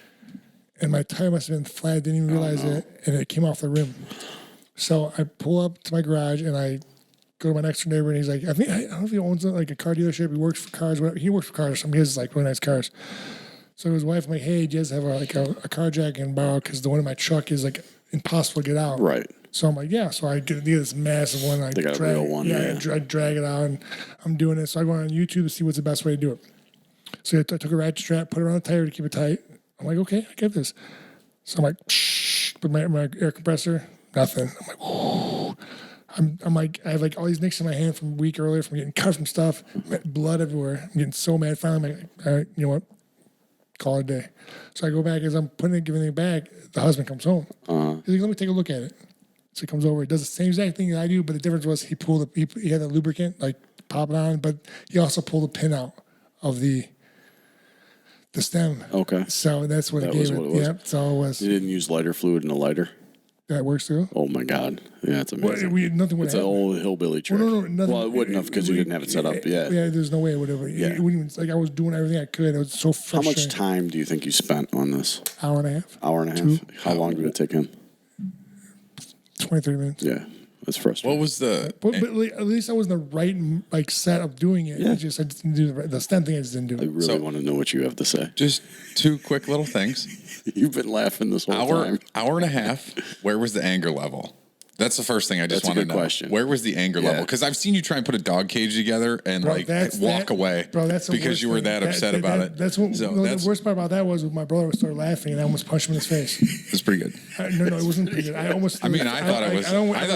And my tire must have been flat. I didn't even realize it. And it came off the rim. So I pull up to my garage and I go to my next door neighbor, and he's like, I don't know if he owns like a car dealership. He works for cars. Whatever. He works for cars or something. He has like really nice cars. So his wife, I'm like, hey, do you guys have a car jack I can borrow? Because the one in my truck is like impossible to get out. Right. So I'm like, yeah. So I get this massive one. They got a real one. Yeah, I drag it out, and I'm doing it. So I go on YouTube to see what's the best way to do it. So I took a ratchet strap, put it around the tire to keep it tight. I'm like, okay, I get this. So I'm like, shh, put my air compressor, nothing. I'm like, whoo. I'm like, I have like all these nicks in my hand from a week earlier from getting cut from stuff, blood everywhere. I'm getting so mad. Finally, I'm like, all right, you know what? Call it a day. So I go back as I'm giving it back. The husband comes home. He's like, let me take a look at it. So he comes over. He does the same exact thing that I do, but the difference was he had the lubricant, like pop it on, but he also pulled the pin out of the stem. Okay. So that's what it gave it. Yep. So it was. You didn't use lighter fluid in a lighter? That works too. Oh my God! Yeah, it's amazing. Nothing would It's an old hillbilly trick. Well, no, nothing. Well, it wouldn't have because you didn't have it set up. Yeah. Yeah, there's no way it would have. Yeah. It wouldn't even, like I was doing everything I could. It was so How frustrating. much time do you think you spent on this? Hour and a half. Hour and a half. How long did it take him? 23 minutes. Yeah, that's frustrating. What was the? But at least I was in the right like set of doing it. Yeah. I just didn't do the stem thing. I just didn't do I it. really want to know what you have to say. Just two quick little things. You've been laughing this whole time. Hour and a half. Where was the anger level? That's the first thing I just That's a want to good know. question. Where was the anger level? Because I've seen you try and put a dog cage together and walk away. Bro, that's the because worst you were thing. that upset about it. That's what. So The worst part about that was when my brother started laughing and I almost punched him in his face. It's pretty good. No, it wasn't pretty good. I almost. I mean, I thought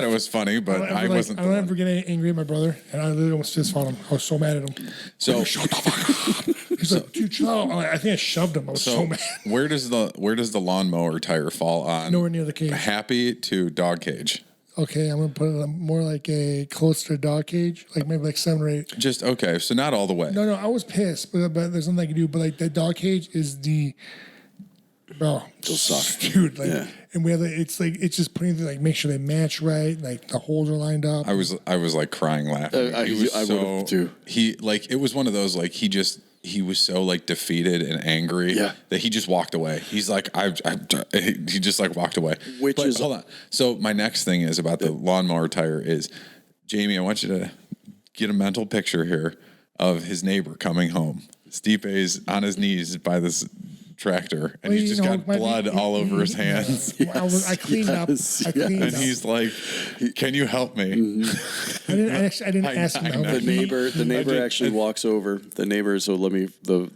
it was funny, but I wasn't. I don't ever get angry at my brother, and I literally almost fist fought him. I was so mad at him. So shut the fuck up. He's like, dude, chill out. I think I shoved him. I was so mad. Where does the lawnmower tire fall on? Nowhere near the cage. Happy to dog cage. Okay, I'm gonna put it more like a close to a dog cage, like maybe like 7 or 8. Just okay, so not all the way. No, I was pissed, but there's nothing I can do. But like that dog cage is bro, They'll suck, dude. Like, yeah. And we have it's just putting the, like make sure they match right, like the holes are lined up. I was like crying laughing. I would have too. He like it was one of those like he was so like defeated and angry that he just walked away. He's like he just like walked away. Hold on. So my next thing is about the lawnmower tire is Jamie. I want you to get a mental picture here of his neighbor coming home. Stipe's on his knees by this tractor, and he's just got blood all over his hands. I cleaned up. And he's like, "Can you help me?" I didn't ask him. The neighbor actually walks over. The neighbor. So let me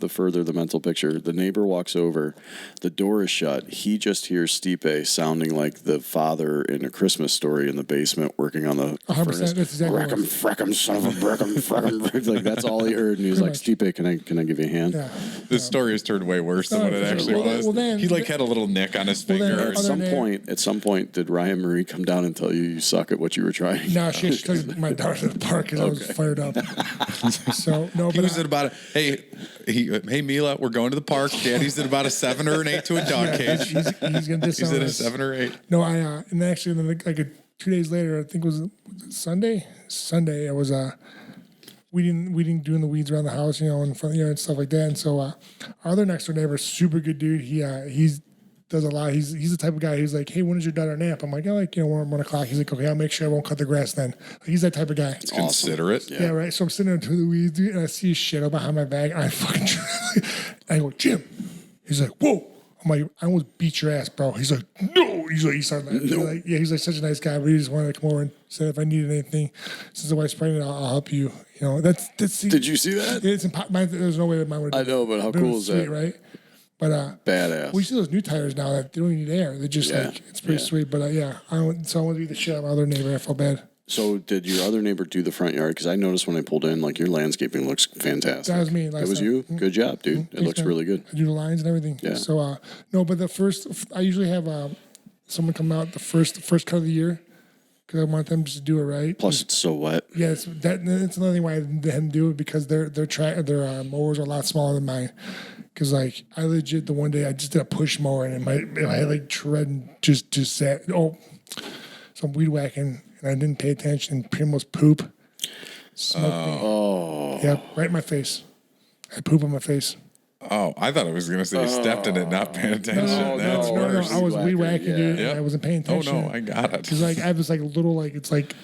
further the mental picture. The neighbor walks over. The door is shut. He just hears Stipe sounding like the father in A Christmas Story in the basement working on the 100%. furnace. That's exactly Wreck him, freck him, son of a brick him, freck him. Like that's all he heard, and he was like, "Stipe, can I give you a hand?" Yeah. This story has turned way worse than what it actually was. He like had a little nick on his finger. At some point, did Ryan Marie come down and tell you suck at what you were trying? No, she took my daughter to the park because I was fired up. So no, he was at about hey Mila, we're going to the park. Daddy's at about a 7 or an 8 to a dog cage. He's gonna do He's at a 7 or 8. No, and actually then like 2 days later, I think it was Sunday. Sunday, I was we didn't do in the weeds around the house, in front of the yard and stuff like that. And so our other next door neighbor, super good dude. He does a lot. He's the type of guy who's like, hey, when is your daughter nap? I'm like, 1 o'clock. He's like, okay, I'll make sure I won't cut the grass then. He's that type of guy. It's considerate. Yeah, right. So I'm sitting there through the weeds, dude, and I see his shit up behind my back, and I fucking I go, Jim. He's like, whoa. I'm like, I almost beat your ass, bro. He's like, no. He started laughing. No. Like, he's like such a nice guy, but he just wanted to come over and said if I needed anything, since the wife's pregnant, I'll help you. That's. Did you see that? It's impossible. There's no way that mine would. I know, but how cool is that? Right? But badass. We see those new tires now that they don't even need air. They're just like it's pretty sweet. But I want to beat the shit out of my other neighbor. I felt bad. So did your other neighbor do the front yard? Because I noticed when I pulled in, like your landscaping looks fantastic. That was me. That was you. Good job, dude. It looks really good. I do the lines and everything. Yeah. So no, but I usually have someone come out the first cut of the year, because I want them just to do it right. Plus, it's so wet. Yeah, it's another thing why I didn't do it, because their mowers are a lot smaller than mine. Because like I legit, the one day I just did a push mower and I had like tread and just sat. Oh, some weed whacking and I didn't pay attention. And Primo's poop smoked me. Oh, Yeah, right in my face. I had poop on my face. Oh, I thought I was going to say you stepped in it, not paying attention. That's No, worse. I was weed whacking, dude. Yep. And I wasn't paying Oh attention. no, I got it. Because like I have this like little like it's like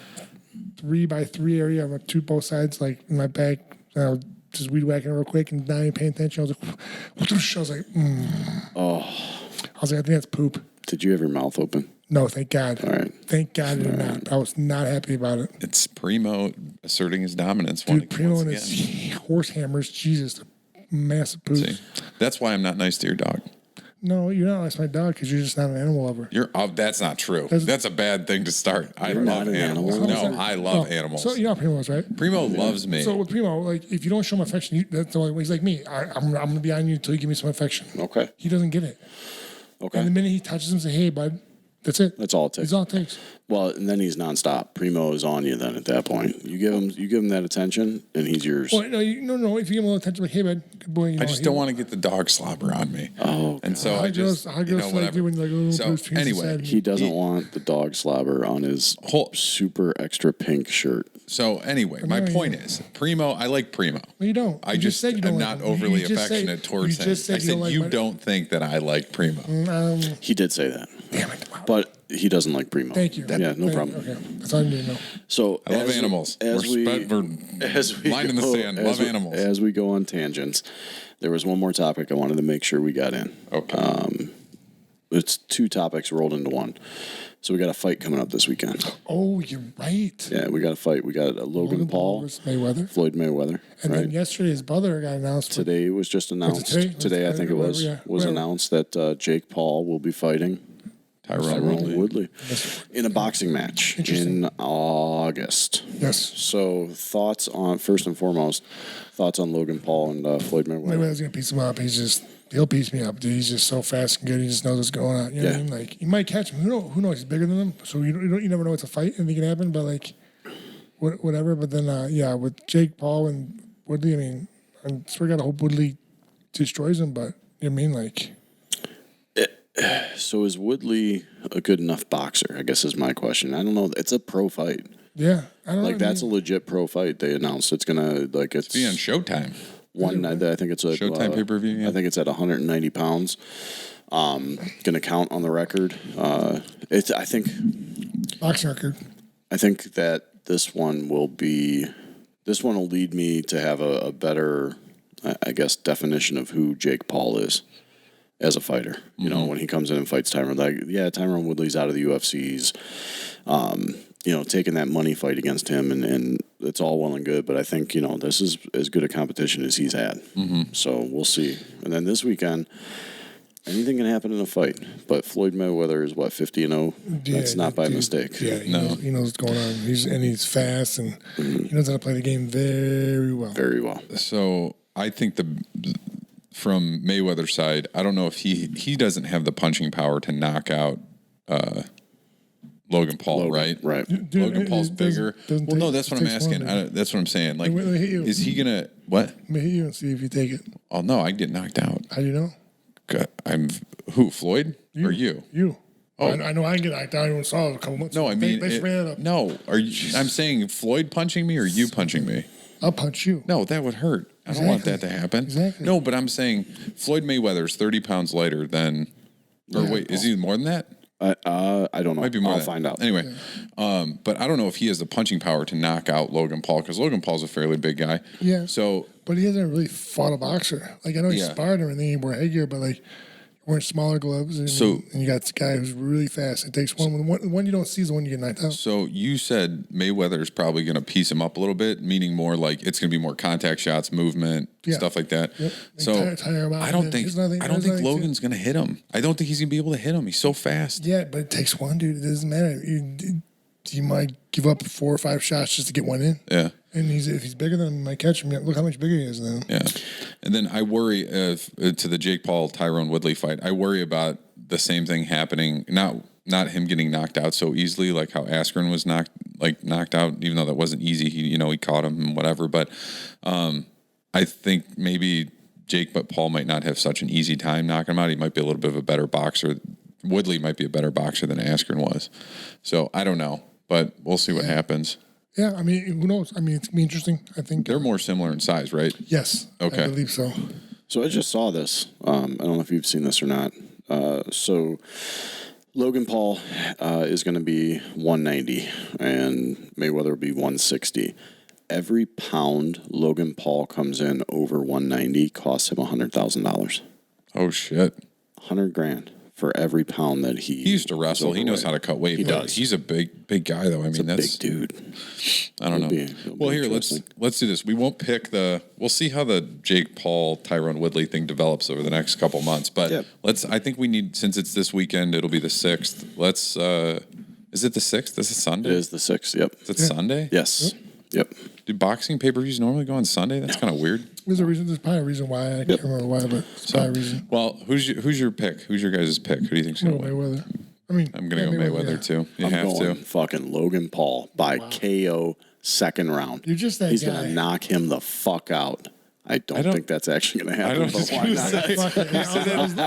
3x3 area on both sides, like in my back. And I was just weed whacking real quick and not even paying attention. I was like, I was like, oh. I was like, I think that's poop. Did you have your mouth open? No, thank God. All right. Thank God I did not. I was not happy about it. It's Primo asserting his dominance. Dude, Primo and his horse hammers, Jesus, massive poop. See, that's why I'm not nice to your dog. No, you're not like my dog because you're just not an animal lover. That's not true. That's a bad thing to start. I You're love not an animals. animal? No, I love animals. So you know how Primo is, right? Primo loves me. So with Primo, like if you don't show him affection, that's the only way. He's like me. I'm gonna be on you until you give me some affection. Okay. He doesn't get it. Okay. And the minute he touches him, say, "Hey, bud," that's it. That's all it takes. That's all it takes. Well, and then he's nonstop. Primo is on you. Then at that point, you give him that attention, and he's yours. Well, no. If you give him a little attention, like, "Hey, bud, good boy," I just don't want to get the dog slobber on me. Oh, and so How I just, girls like whatever. doing like little So Bruce Trees anyway, inside. he doesn't want the dog slobber on his super extra pink shirt. So anyway, my point is, Primo. I like Primo. No, you don't. I You just said you don't am like not him. overly You just said- affectionate towards you him. just said I said like you my- don't think that I like Primo. He did say that. Damn it. Wow. But he doesn't like Primo. Thank you. Yeah, no problem. Okay, that's all I need to know. So I love animals. We're line in the sand. Love animals. As we go on tangents, there was one more topic I wanted to make sure we got in. Okay. It's two topics rolled into one. So we got a fight coming up this weekend. Oh, you're right. Yeah, we got a fight. We got Logan Paul, versus Mayweather. Floyd Mayweather. And right? then yesterday, his brother got announced. Today was just announced. Today? I think it was Whatever. announced that Jake Paul will be fighting Tyrone Woodley in a boxing match in August. Yes. So thoughts on, first and foremost, thoughts on Logan Paul and Floyd Mayweather. Mayweather's going to piece him up. He'll piece me up, dude. He's just so fast and good. He just knows what's going on. You know what I mean? Like, he might catch him. Who knows? He's bigger than him. So you never know it's a fight. Anything can happen, but like, whatever. But then, with Jake Paul and Woodley, I mean, I swear to God, I hope Woodley destroys him, but you know what I mean? Like, so is Woodley a good enough boxer? I guess is my question. I don't know. It's a pro fight. yeah. I don't know. That's a legit pro fight. They announced it's gonna it's Be on Showtime. one night. I think it's a Showtime pay-per-view. Yeah. I think it's at 190 pounds. Gonna count on the record. I think boxing record. I think that this one will lead me to have a better, I guess, definition of who Jake Paul is as a fighter. You know, when he comes in and fights Tyrone, Tyrone Woodley's out of the UFC's, taking that money fight against him, and it's all well and good, but I think, this is as good a competition as he's had. Mm-hmm. So we'll see. And then this weekend, anything can happen in a fight, but Floyd Mayweather is 50-0. Yeah, That's not by mistake. Yeah, he knows what's going on. He's fast, and he knows how to play the game very well. Very well. So I think from Mayweather's side, I don't know if he doesn't have the punching power to knock out Logan Paul, right? Right. Dude, Logan Paul's bigger. doesn't No, that's what I'm asking. That's what I'm saying. Like, Let me hit you. is he gonna what? Let me hit you and see if you take it. Oh no, I get knocked out. How do you know? I'm who? Floyd or you? You. Oh. I know I can get knocked out. I even saw it a couple months No, ago. I mean, They ran it up. no. Are you? I'm saying Floyd punching me or you punching me? I'll punch you. No, that would hurt. I don't want that to happen. Exactly. No, but I'm saying Floyd Mayweather's 30 pounds lighter than. Or wait, is he more than that? I don't know. Might be more. I'll than find out. Anyway, but I don't know if he has the punching power to knock out Logan Paul because Logan Paul's a fairly big guy. Yeah. So, But he hasn't really fought a boxer. Like, I know he sparred and everything. He wore headgear, but like, wearing smaller gloves. And you got this guy who's really fast. It takes one. The one you don't see is the one you get knocked out. So you said Mayweather's probably going to piece him up a little bit, meaning more like it's going to be more contact shots, movement, stuff like that. Yep. So tire him out. I don't think Logan's going to hit him. I don't think he's going to be able to hit him. He's so fast. Yeah, but it takes one, dude. It doesn't matter. You might give up 4 or 5 shots just to get one in. Yeah. And if he's bigger than him, he might catch him. Look how much bigger he is now. Yeah. And then I worry to the Jake Paul Tyrone Woodley fight. I worry about the same thing happening. Not not him getting knocked out so easily, like how Askren was knocked out, even though that wasn't easy. He caught him and whatever. But I think maybe Jake Paul might not have such an easy time knocking him out. He might be a little bit of a better boxer. Woodley might be a better boxer than Askren was. So I don't know, but we'll see what happens. Yeah, I mean, who knows? I mean, it's going to be interesting. I think they're more similar in size, right? Yes. Okay. I believe so. So I just saw this. I don't know if you've seen this or not. So Logan Paul is going to be 190 and Mayweather will be 160. Every pound Logan Paul comes in over 190 costs him $100,000. Oh shit! $100,000 for every pound that he used to wrestle. He knows how to cut weight. He does. He's a big guy, though. I mean, that's big dude. I don't know. Well, here let's do this. We won't pick we'll see how the Jake Paul Tyron Woodley thing develops over the next couple months. But I think we need, since it's this weekend, it'll be the 6th. Let's. Is it the 6th? This is Sunday. It is the 6th. Yep. Is it Sunday? Yes. Yep. Do boxing pay-per-views normally go on Sunday? That's kind of weird. There's a reason. There's probably a reason why. I can't remember why, but it's probably a reason. Well, who's your pick? Who's your guys' pick? Who do you think's going to win? Mayweather. I mean, I'm going to go Mayweather too. You I'm have going to. fucking Logan Paul by KO second round. You're just that He's guy. going to knock him the fuck out. I don't think that's actually going to happen. I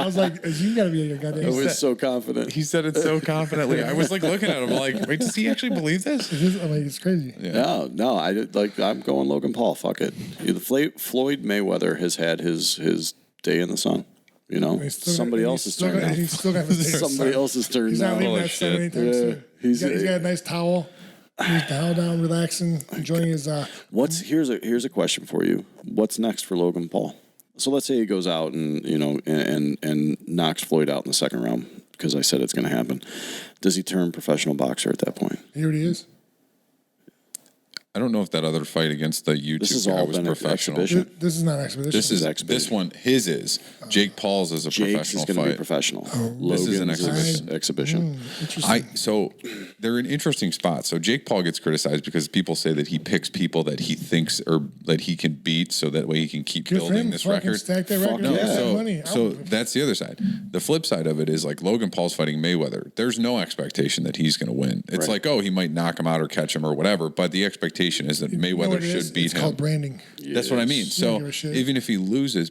was like, you got to be your goddamn. I was so confident. He said it so confidently. I was like looking at him like, wait, does he actually believe this? I'm like, it's crazy. Yeah. No, I'm going Logan Paul. Fuck it. Floyd Mayweather has had his day in the sun. You know, somebody else's turn now. He's still got his Somebody else's turn He's now. not leaving that sun anytime soon. He's got a nice towel. He's down, relaxing, enjoying his. Here's a question for you. What's next for Logan Paul? So let's say he goes out and and knocks Floyd out in the second round, because I said it's going to happen. Does he turn professional boxer at that point? He already is. I don't know if that other fight against the YouTube guy was professional. This is not exhibition. This is exhibition. This one, his is. Jake Paul's is a Jake's professional is going to be fight. professional. This is an exhibition. Exhibition. Interesting. So they're in interesting spots. So Jake Paul gets criticized because people say that he picks people that he thinks or that he can beat, so that way he can keep building this record. Stack that record. No, so that's the other side. The flip side of it is like Logan Paul's fighting Mayweather. There's no expectation that he's going to win. It's like, oh, he might knock him out or catch him or whatever, but the expectation is that Mayweather should beat him. It's called branding. That's what I mean. So even if he loses,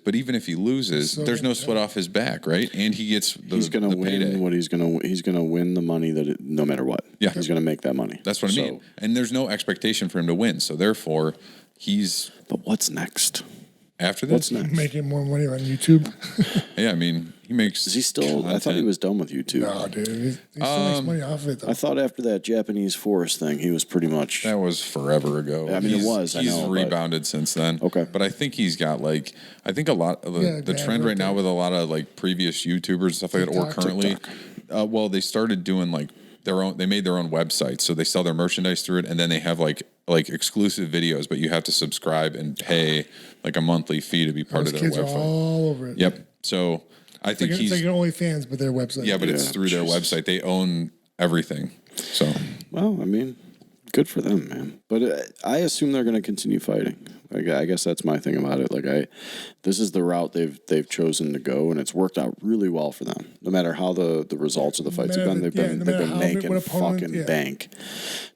there's no sweat off his back, right? And he gets he's going to win payday. what he's going to win the money no matter what. Yeah, he's going to make that money. That's what I mean. And there's no expectation for him to win. So therefore, But what's next? After this, What's next? Making more money on YouTube. Yeah, I mean, he makes. Is he still? content. I thought he was done with YouTube. No, dude. He still makes money off of it, though. I thought after that Japanese forest thing, he was pretty much. That was forever ago. I mean, it was. He's rebounded sined then. Okay, but I think he's got I think a lot of the trend right now with a lot of like previous YouTubers and stuff like that, or currently, well, they started doing like their own. They made their own website, so they sell their merchandise through it, and then they have like exclusive videos, but you have to subscribe and pay like a monthly fee to be part of their kids website. Are all over it. Yep. So I think it's like OnlyFans, but their website. Yeah, but it's through their website. They own everything. So well, I mean, good for them, man. But I assume they're going to continue fighting. Like, I guess that's my thing about it. Like, this is the route they've chosen to go, and it's worked out really well for them. No matter how the results of the fights have been, they've been making fucking bank.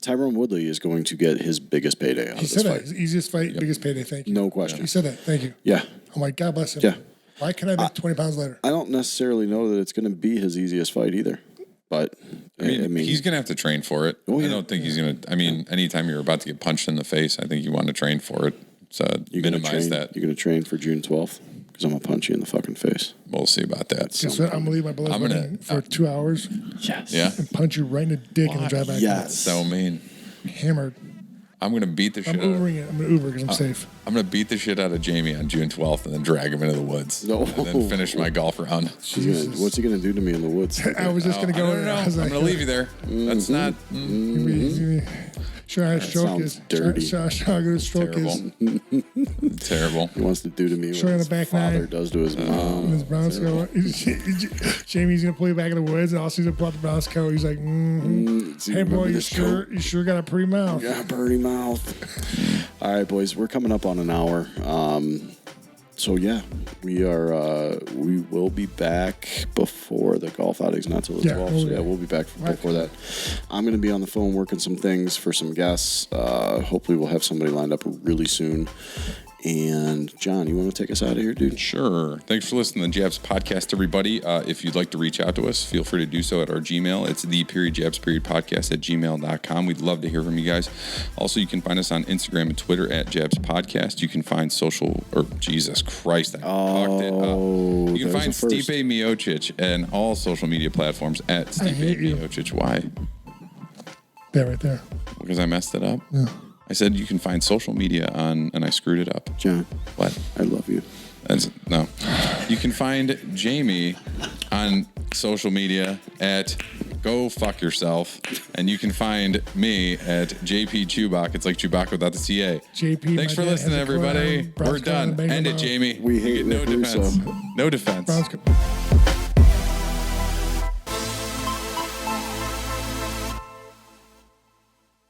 Tyron Woodley is going to get his biggest payday out of this fight. He said that. His easiest fight, biggest payday. Thank you. No question. He said that. Thank you. Yeah. I'm like, God bless him. Yeah. Why can't I make 20 pounds later? I don't necessarily know that it's going to be his easiest fight either. But I mean, he's going to have to train for it. I don't think he's going to. I mean, anytime you're about to get punched in the face, I think you want to train for it. So minimize that. You're going to train for June 12th? Because I'm going to punch you in the fucking face. We'll see about that. Guess what? I'm going to leave my blood for 2 hours. Yes. Yeah. And punch you right in the dick and drive back. Yes. So mean. Hammered. I'm going to beat the shit out of I'm going to Uber because I'm safe. I'm going to beat the shit out of Jamie on June 12th and then drag him into the woods. No. And then finish my golf round. What's he going to do to me in the woods? I was just going to go. No. I'm going to leave you there. That's not. Sure, how stroke is. Dirty. Sure, how good a stroke is. Terrible. He wants to do to me Sure, what in his the back father nine. does to his mom. His Browns coat. Jamie's gonna pull you back in the woods, and all sees him pull out the Browns coat. He's like, "Hey boy, you sure got a pretty mouth." Got a pretty mouth. All right, boys, we're coming up on an hour. So yeah, we will be back before the golf outings, not till the 12th. So yeah, we'll be back before that. I'm going to be on the phone working some things for some guests. Hopefully we'll have somebody lined up really soon. And John, you want to take us out of here, dude? Sure. Thanks for listening to the Jabs podcast, everybody. If you'd like to reach out to us, feel free to do so at our Gmail. It's the_Jabs_podcast@gmail.com. We'd love to hear from you guys. Also, you can find us on Instagram and Twitter at Jabs Podcast. You can find Jesus Christ, I fucked it up. You can find Stipe Miocic and all social media platforms at Stipe Miocic. Why? There, right there. Because I messed it up? Yeah. I said you can find social media on, and I screwed it up. John. What? I love you. No. You can find Jamie on social media at Go Fuck Yourself, and you can find me at JP Chewbacca. It's like Chewbacca without the CA. JP. Thanks for listening, everybody. We're done. End it, Jamie. We hate no defense. No defense. Browns.